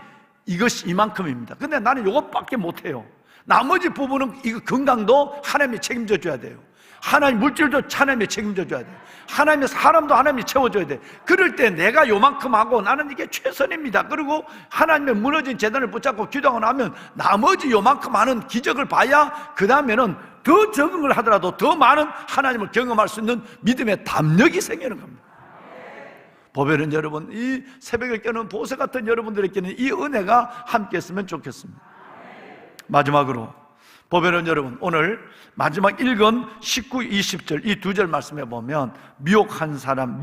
이것이 이만큼입니다. 근데 나는 이것밖에 못해요. 나머지 부분은 이거 건강도 하나님이 책임져 줘야 돼요. 하나님 물질도 하나님이 책임져 줘야 돼요. 하나님의 사람도 하나님이 채워줘야 돼요. 그럴 때 내가 요만큼 하고 나는 이게 최선입니다. 그리고 하나님의 무너진 재단을 붙잡고 기도하고 나면 나머지 요만큼 하는 기적을 봐야 그 다음에는 더 적은 걸 하더라도 더 많은 하나님을 경험할 수 있는 믿음의 담력이 생기는 겁니다. 보배는 여러분, 이 새벽을 깨는 보세 같은 여러분들에게는 이 은혜가 함께 했으면 좋겠습니다. 마지막으로 보배는 여러분, 오늘 마지막 읽은 19, 20절 이 2절 말씀해 보면 미혹한 사람,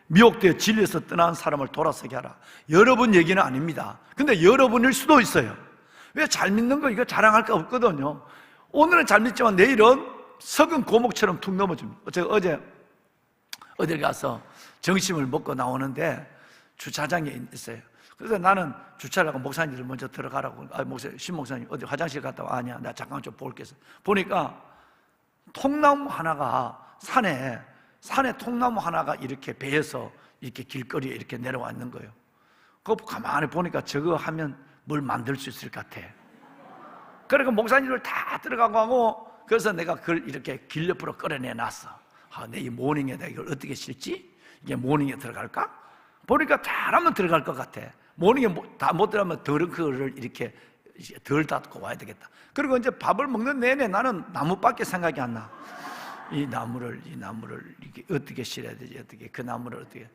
미혹되어 진리에서 떠난 사람을 돌아서게 하라. 여러분 얘기는 아닙니다. 근데 여러분일 수도 있어요. 왜 잘 믿는 거 이거 자랑할 거 없거든요. 오늘은 잘 믿지만 내일은 석은 고목처럼 툭 넘어집니다. 제가 어딜 가서 점심을 먹고 나오는데 주차장에 있어요. 그래서 나는 주차를 하고 목사님들 먼저 들어가라고. 신 목사님 어디 화장실 갔다 와. 아니야, 나 잠깐 좀 볼게. 보니까 통나무 하나가 산에 통나무 하나가 이렇게 배에서 이렇게 길거리에 이렇게 내려와 있는 거예요. 그거 가만히 보니까 저거 하면 뭘 만들 수 있을 것 같아. 그러니까 목사님들 다 들어가고 하고, 그래서 내가 그걸 이렇게 길 옆으로 끌어내 놨어. 내 이 모닝에다 이걸 어떻게 실지? 이게 모닝에 들어갈까? 보니까 잘하면 들어갈 것 같아. 모닝에 다 못 들어가면 덜크를 이렇게 덜 닫고 와야 되겠다. 그리고 이제 밥을 먹는 내내 나는 나무밖에 생각이 안 나. 이 나무를 이렇게 어떻게 실어야 되지? 어떻게 그 나무를 어떻게?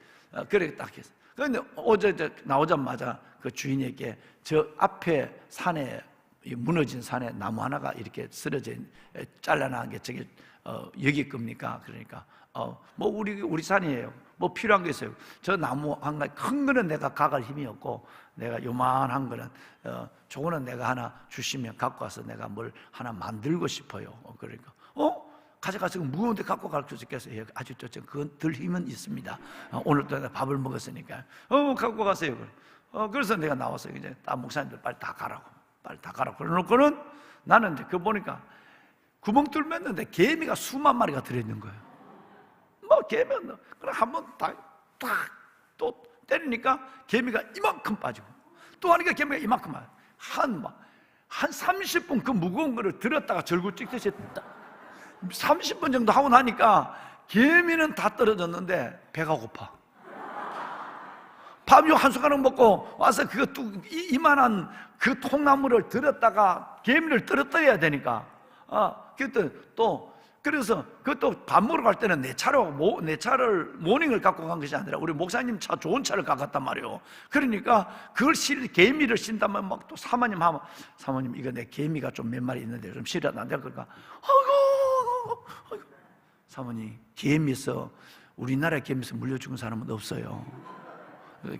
그래 딱 했어. 그런데 어제 나오자마자 그 주인에게 저 앞에 산에 무너진 산에 나무 하나가 이렇게 쓰러져 잘라나간 게 저게 여기 겁니까? 그러니까 뭐 우리 산이에요. 뭐 필요한 게 있어요. 저 나무 한 가지 큰 거는 내가 가갈 힘이 없고, 내가 요만한 거는 저거는 내가 하나 주시면 갖고 와서 내가 뭘 하나 만들고 싶어요. 그러니까 가져가서 무거운데 갖고 갈 수 있겠어요? 아주 좋죠. 그건 들 힘은 있습니다. 오늘도 내가 밥을 먹었으니까 갖고 가세요. 그래서 내가 나와서 이제 목사님들 빨리 다 가라고 그러놓고는 나는 이제 그거 보니까 구멍 뚫렸는데 개미가 수만 마리가 들어있는 거예요. 뭐 개미는 그럼 한번 또 때리니까 개미가 이만큼 빠지고, 또 하니까 개미가 이만큼 빠지고, 한 30분 그 무거운 거를 들었다가 절구 찍듯이 30분 정도 하고 나니까 개미는 다 떨어졌는데 배가 고파. 밥 한 숟가락 먹고 와서 그거 이만한 그 통나무를 들었다가 개미를 떨어뜨려야 되니까 그래서 그것도 밥 먹으러 갈 때는 내 차를 모닝을 갖고 간 것이 아니라 우리 목사님 차 좋은 차를 갖고 갔단 말이에요. 그러니까 그걸 개미를 신다면 막 또 사모님 하면, 사모님 이거 내 개미가 좀 몇 마리 있는데 좀 실어도 안 돼? 그러니까 아이고 사모님, 개미에서 우리나라 개미에서 물려 죽은 사람은 없어요.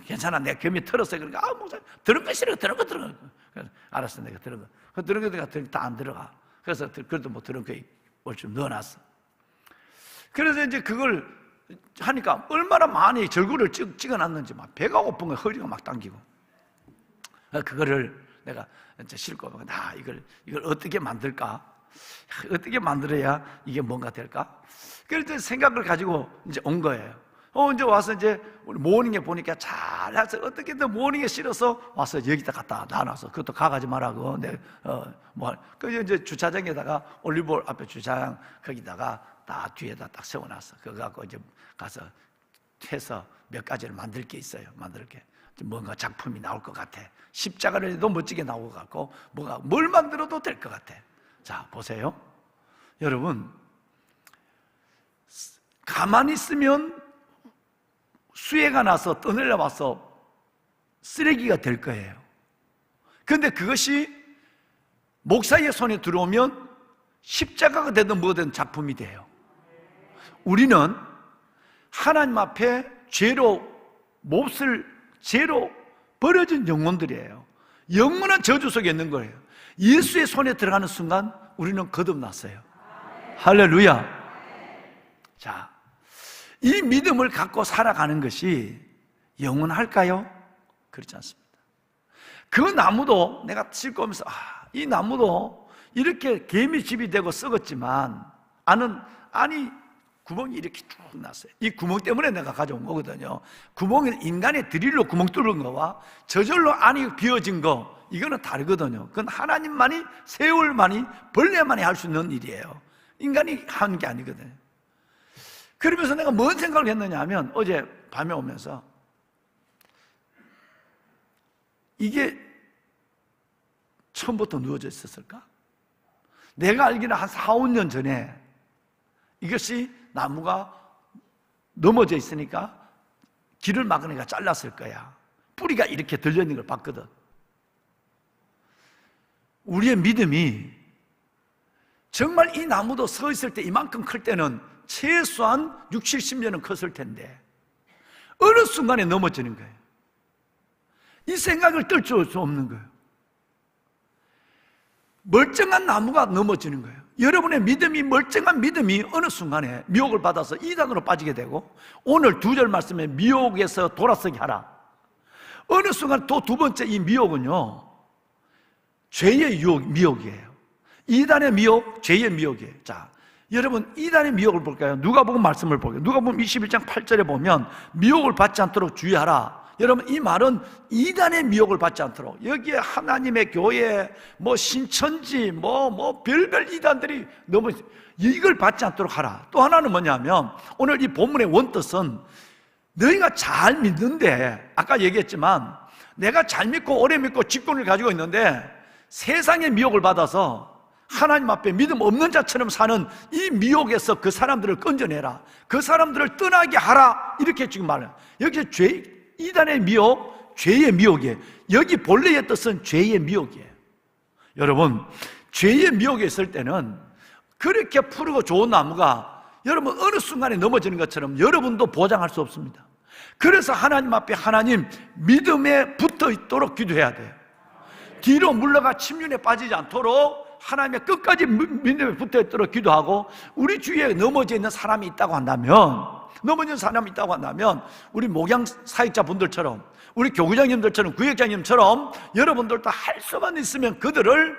괜찮아, 내가 개미 털었어요. 그러니까 목사님 들은 거 싫어. 들은 거 그래서 알았어, 내가 들은 거 내가 다 안 들어가. 그래서 그래도 뭐 들은 거 뭘 좀 넣어놨어. 그래서 이제 그걸 하니까 얼마나 많이 절구를 찍어놨는지 막 배가 고픈 거 허리가 막 당기고, 그거를 내가 이제 싣고 이걸 어떻게 만들까? 어떻게 만들어야 이게 뭔가 될까? 그래서 생각을 가지고 이제 온 거예요. 이제 와서 이제 우리 모닝에 보니까 잘해서 어떻게든 모닝에 실어서 와서 여기다 갖다 놔놨어. 그것도 가가지 말라고. 그 이제 주차장에다가 올리브올 앞에 주차장 거기다가 다 뒤에다 딱 세워놨어. 그거 갖고 이제 가서 해서 몇 가지를 만들 게 있어요. 만들 게 뭔가 작품이 나올 것 같아. 십자가를 해도 멋지게 나올 것 같고, 뭘 만들어도 될 것 같아. 자, 보세요. 여러분, 가만히 있으면 수해가 나서 떠내려와서 쓰레기가 될 거예요. 그런데 그것이 목사의 손에 들어오면 십자가가 되든 뭐든 작품이 돼요. 우리는 하나님 앞에 죄로 버려진 영혼들이에요. 영원한 저주 속에 있는 거예요. 예수의 손에 들어가는 순간 우리는 거듭났어요. 할렐루야. 자, 이 믿음을 갖고 살아가는 것이 영원할까요? 그렇지 않습니다. 그 나무도 내가 싣고 오면서 이 나무도 이렇게 개미집이 되고 썩었지만 구멍이 이렇게 쭉 났어요. 이 구멍 때문에 내가 가져온 거거든요. 구멍은 인간의 드릴로 구멍 뚫은 거와 저절로 안이 비어진 거, 이거는 다르거든요. 그건 하나님만이, 세월만이, 벌레만이 할 수 있는 일이에요. 인간이 하는 게 아니거든요. 그러면서 내가 뭔 생각을 했느냐 하면, 어제 밤에 오면서 이게 처음부터 누워져 있었을까? 내가 알기는 한 4, 5년 전에 이것이 나무가 넘어져 있으니까 길을 막으니까 잘랐을 거야. 뿌리가 이렇게 들려있는 걸 봤거든. 우리의 믿음이 정말 이 나무도 서 있을 때 이만큼 클 때는 최소한 60, 70년은 컸을 텐데 어느 순간에 넘어지는 거예요. 이 생각을 떨칠 수 없는 거예요. 멀쩡한 나무가 넘어지는 거예요. 여러분의 믿음이, 멀쩡한 믿음이 어느 순간에 미혹을 받아서 이단으로 빠지게 되고, 오늘 2절 말씀에 미혹에서 돌아서게 하라. 어느 순간 또 두 번째 이 미혹은요, 죄의 미혹이에요. 이단의 미혹, 죄의 미혹이에요. 자, 여러분 이단의 미혹을 볼까요? 누가복음 말씀을 볼까요? 누가복음 21장 8절에 보면 미혹을 받지 않도록 주의하라. 여러분 이 말은 이단의 미혹을 받지 않도록, 여기에 하나님의 교회, 뭐 신천지, 뭐 별별 이단들이 너무 이걸 받지 않도록 하라. 또 하나는 뭐냐면 오늘 이 본문의 원뜻은 너희가 잘 믿는데, 아까 얘기했지만 내가 잘 믿고 오래 믿고 직분을 가지고 있는데 세상의 미혹을 받아서 하나님 앞에 믿음 없는 자처럼 사는 이 미혹에서 그 사람들을 건져내라, 그 사람들을 떠나게 하라, 이렇게 지금 말해요. 여기 이단의 미혹, 죄의 미혹이에요. 여기 본래의 뜻은 죄의 미혹이에요. 여러분, 죄의 미혹에 있을 때는 그렇게 푸르고 좋은 나무가 여러분 어느 순간에 넘어지는 것처럼 여러분도 보장할 수 없습니다. 그래서 하나님 앞에 하나님 믿음에 붙어 있도록 기도해야 돼요. 뒤로 물러가 침륜에 빠지지 않도록 하나님의 끝까지 믿음에 붙어 있도록 기도하고, 우리 주위에 넘어져 있는 사람이 있다고 한다면, 넘어진 사람이 있다고 한다면 우리 목양 사역자분들처럼, 우리 교구장님들처럼, 구역장님처럼 여러분들도 할 수만 있으면 그들을,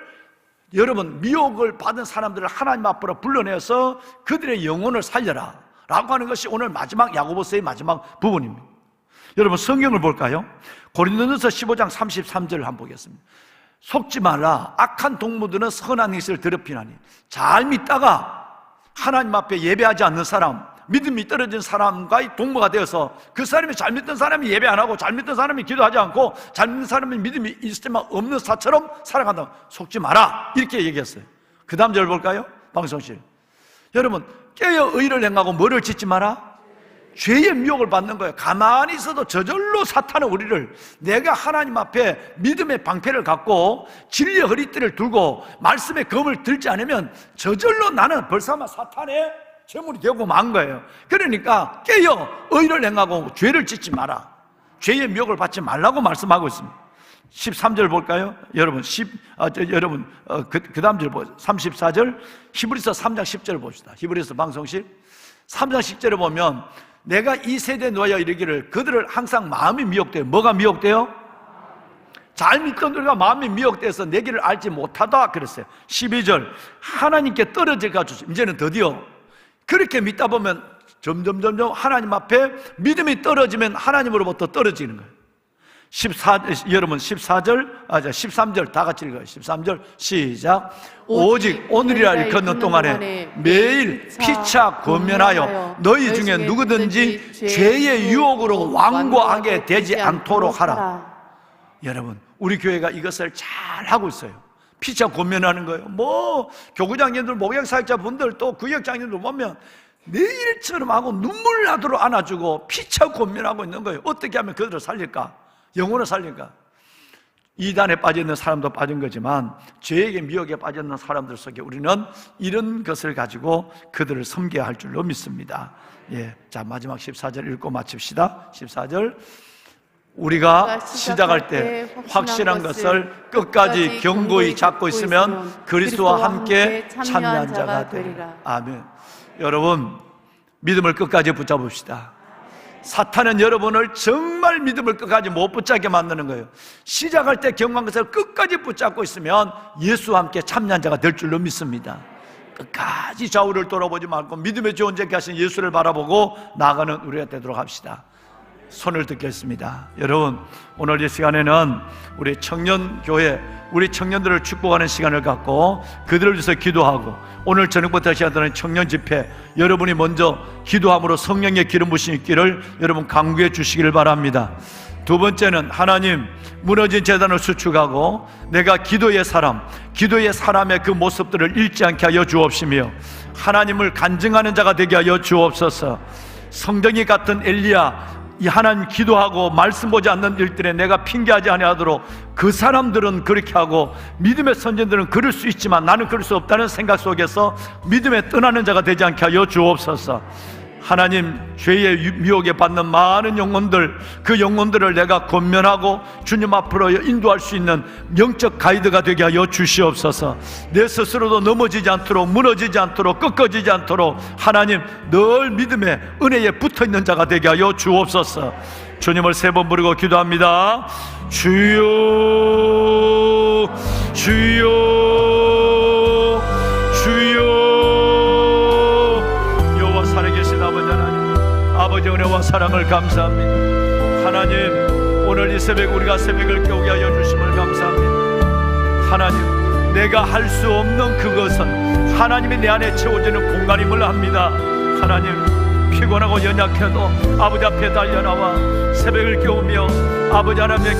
여러분 미혹을 받은 사람들을 하나님 앞으로 불러내서 그들의 영혼을 살려라 라고 하는 것이 오늘 마지막 야고보서의 마지막 부분입니다. 여러분 성경을 볼까요? 고린도전서 15장 33절을 한번 보겠습니다. 속지 말라. 악한 동무들은 선한 것을 더럽히나니. 잘 믿다가 하나님 앞에 예배하지 않는 사람, 믿음이 떨어진 사람과의 동무가 되어서 그 사람이 잘 믿던 사람이 예배 안 하고 잘 믿던 사람이 기도하지 않고 잘 믿는 사람이 믿음이 있지만 없는 사처럼 살아간다. 속지 마라, 이렇게 얘기했어요. 그 다음 절 볼까요? 방송실. 여러분 깨어 의를 행하고 뭐를 짓지 마라? 죄의 미혹을 받는 거예요. 가만히 있어도 저절로 사탄은 우리를, 내가 하나님 앞에 믿음의 방패를 갖고 진리의 허리띠를 들고 말씀의 검을 들지 않으면 저절로 나는 벌써 아마 사탄의 제물이 되고 만 거예요. 그러니까 깨어 의를 행하고 죄를 짓지 마라, 죄의 미혹을 받지 말라고 말씀하고 있습니다. 13절 볼까요? 여러분 그 다음 절 보세요. 34절 히브리서 3장 10절 봅시다. 히브리서 방송실 3장 10절에 보면 내가 이 세대에 놓여 이르기를 그들을 항상 마음이 미혹돼요. 뭐가 미혹돼요? 잘 믿던 우리가 마음이 미혹돼서 내 길을 알지 못하다 그랬어요. 12절 하나님께 떨어질까 주시. 이제는 드디어 그렇게 믿다 보면 점점 하나님 앞에 믿음이 떨어지면 하나님으로부터 떨어지는 거예요. 여러분 13절 다 같이 읽어요. 13절 시작. 오직 오늘이라 일컫는 동안에 매일 피차 권면하여 너희 중에 누구든지 죄의 유혹으로 완고하게 되지 않도록 하라. 여러분 우리 교회가 이것을 잘 하고 있어요. 피차 권면하는 거예요. 뭐 교구장님들, 목양사역자분들, 또 구역장님들 보면 내일처럼 하고 눈물 나도록 안아주고 피차 권면하고 있는 거예요. 어떻게 하면 그들을 살릴까? 영혼을 살릴까? 이단에 빠져있는 사람도 빠진 거지만 죄에게 미혹에 빠져있는 사람들 속에 우리는 이런 것을 가지고 그들을 섬겨야 할 줄로 믿습니다. 예, 자 마지막 14절 읽고 마칩시다. 14절 우리가 시작할 때 확실한 것을 끝까지 견고히 잡고 있으면 그리스도와 함께 참여한 자가 되리라. 아멘. 여러분 믿음을 끝까지 붙잡읍시다. 사탄은 여러분을 정말 믿음을 끝까지 못 붙잡게 만드는 거예요. 시작할 때 경고한 것을 끝까지 붙잡고 있으면 예수와 함께 참여한 자가 될 줄로 믿습니다. 끝까지 좌우를 돌아보지 말고 믿음의 존재케 하신 예수를 바라보고 나아가는 우리가 되도록 합시다. 손을 듣겠습니다. 여러분 오늘 이 시간에는 우리 청년교회, 우리 청년들을 축복하는 시간을 갖고 그들을 위해서 기도하고, 오늘 저녁부터 시작하는 청년 집회 여러분이 먼저 기도함으로 성령의 기름 부으심 있기를 여러분 강구해 주시기를 바랍니다. 두 번째는 하나님 무너진 재단을 수축하고 내가 기도의 사람의 그 모습들을 잃지 않게 하여 주옵시며 하나님을 간증하는 자가 되게 하여 주옵소서. 성경이 같은 엘리야, 이 하나님 기도하고 말씀 보지 않는 일들에 내가 핑계하지 아니하도록 그 사람들은 그렇게 하고 믿음의 선진들은 그럴 수 있지만 나는 그럴 수 없다는 생각 속에서 믿음에 떠나는 자가 되지 않게 하여 주옵소서. 하나님 죄의 미혹에 받는 많은 영혼들, 그 영혼들을 내가 권면하고 주님 앞으로 인도할 수 있는 영적 가이드가 되게 하여 주시옵소서. 내 스스로도 넘어지지 않도록, 무너지지 않도록, 꺾어지지 않도록 하나님 늘 믿음의 은혜에 붙어있는 자가 되게 하여 주옵소서. 주님을 3번 부르고 기도합니다. 주여 주여 주여. 여호와 살아계신 아버지 하나님, 아버지 은혜와 사랑을 감사합니다. 하나님, 오늘 이 새벽 우리가 새벽을 깨우게 하여 주심을 감사합니다. 하나님, 내가 할 수 없는 그것은 하나님이 내 안에 채워지는 공간임을 합니다. 하나님, 피곤하고 연약해도 아버지 앞에 달려나와 새벽을 깨우며 아버지 하나님의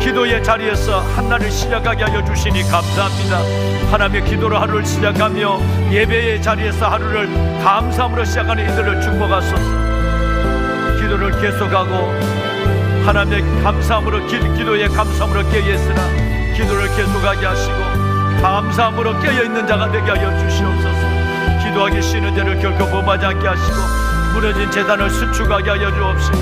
기도의 자리에서 한날을 시작하게 하여 주시니 감사합니다. 하나님의 기도로 하루를 시작하며 예배의 자리에서 하루를 감사함으로 시작하는 이들을 축복하소서. 기도를 계속하고 하나님의 감사함으로 기도의 감사함으로 깨어있으나 기도를 계속하게 하시고 감사함으로 깨어있는 자가 되게 하여 주시옵소서. 기도하기 쉬는 죄를 결코 범하지 않게 하시고 무너진 재단을 수축하게 하여 주옵시고,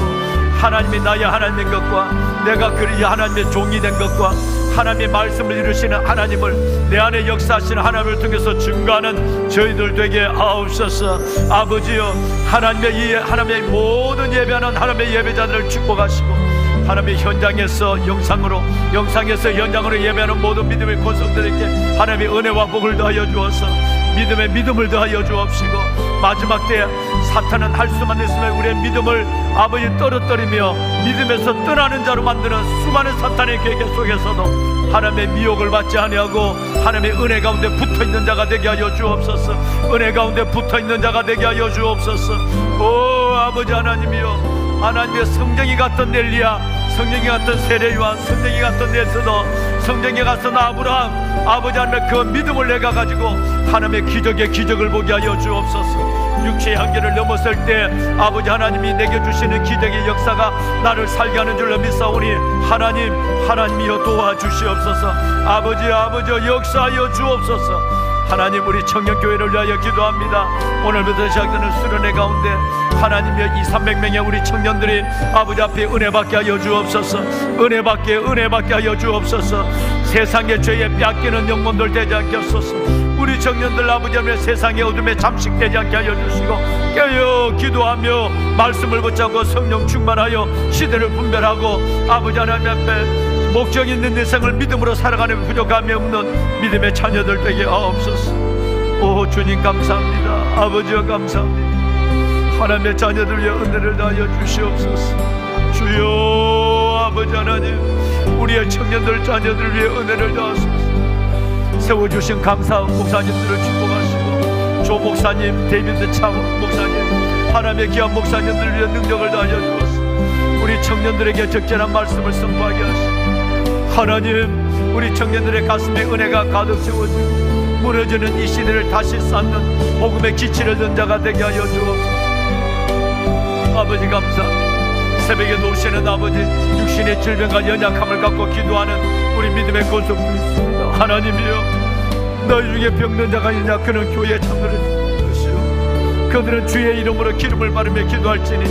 하나님이 나의 하나님인 것과 내가 그리 하나님의 종이 된 것과 하나님의 말씀을 이루시는 하나님을 내 안에 역사하시는 하나님을 통해서 증거하는 저희들 되게 하옵소서. 아버지여, 하나님의 모든 예배하는 하나님의 예배자들을 축복하시고 하나님의 현장에서 현장으로 예배하는 모든 믿음의 권속들에게 하나님의 은혜와 복을 더하여 주어서 믿음의 믿음을 더하여 주옵시고, 마지막 때 사탄은 할 수만 있으면 우리의 믿음을 아버지 떨어뜨리며 믿음에서 떠나는 자로 만드는 수많은 사탄의 계획 속에서도 하나님의 미혹을 받지 아니하고 하나님의 은혜 가운데 붙어있는 자가 되게 하여 주옵소서. 은혜 가운데 붙어있는 자가 되게 하여 주옵소서. 오 아버지 하나님이여, 하나님의 성령이 같은 엘리야, 성령이 같은 세례요한, 성령이 같은 에스더, 성령이 같은 아브라함, 아버지 하나님의 그 믿음을 내가 가지고 하나님의 기적을 보게 하여 주옵소서. 육체의 한계를 넘었을 때 아버지 하나님이 내게 주시는 기적의 역사가 나를 살게 하는 줄로 믿사오니 하나님이여 도와주시옵소서. 아버지여 역사하여 주옵소서. 하나님, 우리 청년교회를 위하여 기도합니다. 오늘부터 시작되는 수련회 가운데 하나님의 200-300명의 우리 청년들이 아버지 앞에 은혜 받게 하여 주옵소서. 은혜 받게 하여 주옵소서. 세상의 죄에 뺏기는 영혼들 되지 않게 하소서. 우리 청년들 아버지 하나님 세상의 어둠에 잠식되지 않게 하여 주시고 깨어 기도하며 말씀을 붙잡고 성령 충만하여 시대를 분별하고 아버지 하나님 앞에 목적 있는 내 생을 믿음으로 살아가는 부족함이 없는 믿음의 자녀들 되게 하옵소서. 오 주님 감사합니다. 아버지여 감사합니다. 하나님의 자녀들 위해 은혜를 다하여 주시옵소서. 주여 아버지 하나님, 우리의 청년들 자녀들 위해 은혜를 다하소서. 세워주신 감사한 목사님들을 축복하시고 조 목사님, 데이비드 차원 목사님, 하나님의 귀한 목사님들 위해 능력을 다하여 주옵소서. 우리 청년들에게 적절한 말씀을 선포하게 하시고 하나님, 우리 청년들의 가슴에 은혜가 가득 채워지고 무너지는 이 시대를 다시 쌓는 복음의 기치를 든 자가 되게 하여 주옵소서. 아버지 감사합니다. 새벽에 오시는 아버지, 육신의 질병과 연약함을 갖고 기도하는 우리 믿음의 권속들이 있습니다. 하나님이여, 너희 중에 병든 자가 있냐? 그는 교회에 참들을 것이요 그들은 주의 이름으로 기름을 바르며 기도할지니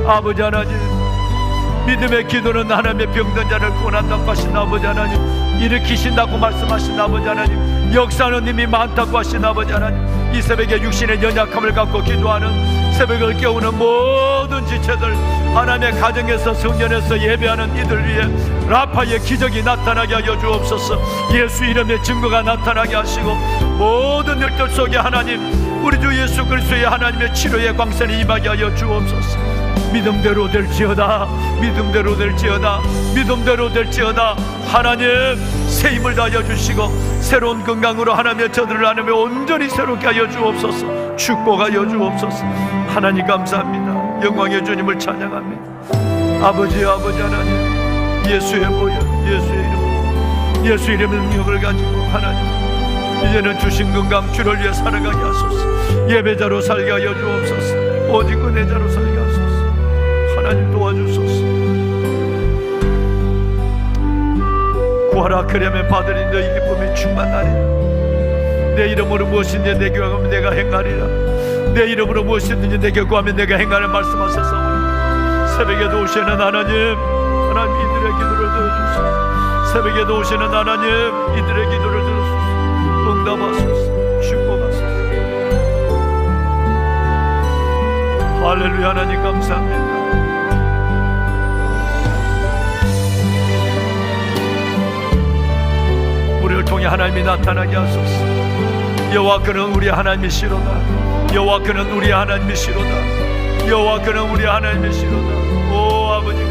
아버지 하나님, 믿음의 기도는 하나님의 병든 자를 구원한다고 하신 아버지 하나님, 일으키신다고 말씀하신 아버지 하나님, 역사는 이미 많다고 하신 아버지 하나님, 이 새벽에 육신의 연약함을 갖고 기도하는 새벽을 깨우는 모든 지체들, 하나님의 가정에서 성전에서 예배하는 이들 위해 라파의 기적이 나타나게 하여 주옵소서. 예수 이름의 증거가 나타나게 하시고 모든 일들 속에 하나님, 우리 주 예수 그리스도의 하나님의 치료의 광선이 임하게 하여 주옵소서. 믿음대로 될지어다, 믿음대로 될지어다, 믿음대로 될지어다. 하나님, 새 힘을 다하여 주시고 새로운 건강으로 하나님의 저들을 하나님의 온전히 새롭게 하여 주옵소서. 축복하여 주옵소서. 하나님 감사합니다. 영광의 주님을 찬양합니다. 아버지 하나님, 예수의 보혈, 예수 이름의 능력을 가지고 하나님, 이제는 주신 건강 주를 위해 살아가게 하소서. 예배자로 살게 하여 주옵소서. 오직 은혜자로 살게 하소서. 하나님 도와주소서. 구하라 그러면 받으리, 너희 기쁨이 충만하리라. 내 이름으로 무엇인지 내게 구하면 내가 행하리라. 내 이름으로 무엇이든지 내게 구하면 내가 행하리라 말씀하셨사오니 새벽에도 오시는 하나님 이들의 기도를 들어주소서. 새벽에도 오시는 하나님, 이들의 기도를 들어주소서. 응답하소서. 축복하소서. 할렐루야. 하나님 감사합니다. 하나님이 나타나게 하소서. 여호와께는 우리 하나님이시로다. 여호와께는 우리 하나님이시로다. 여호와께는 우리 하나님이시로다. 오 아버지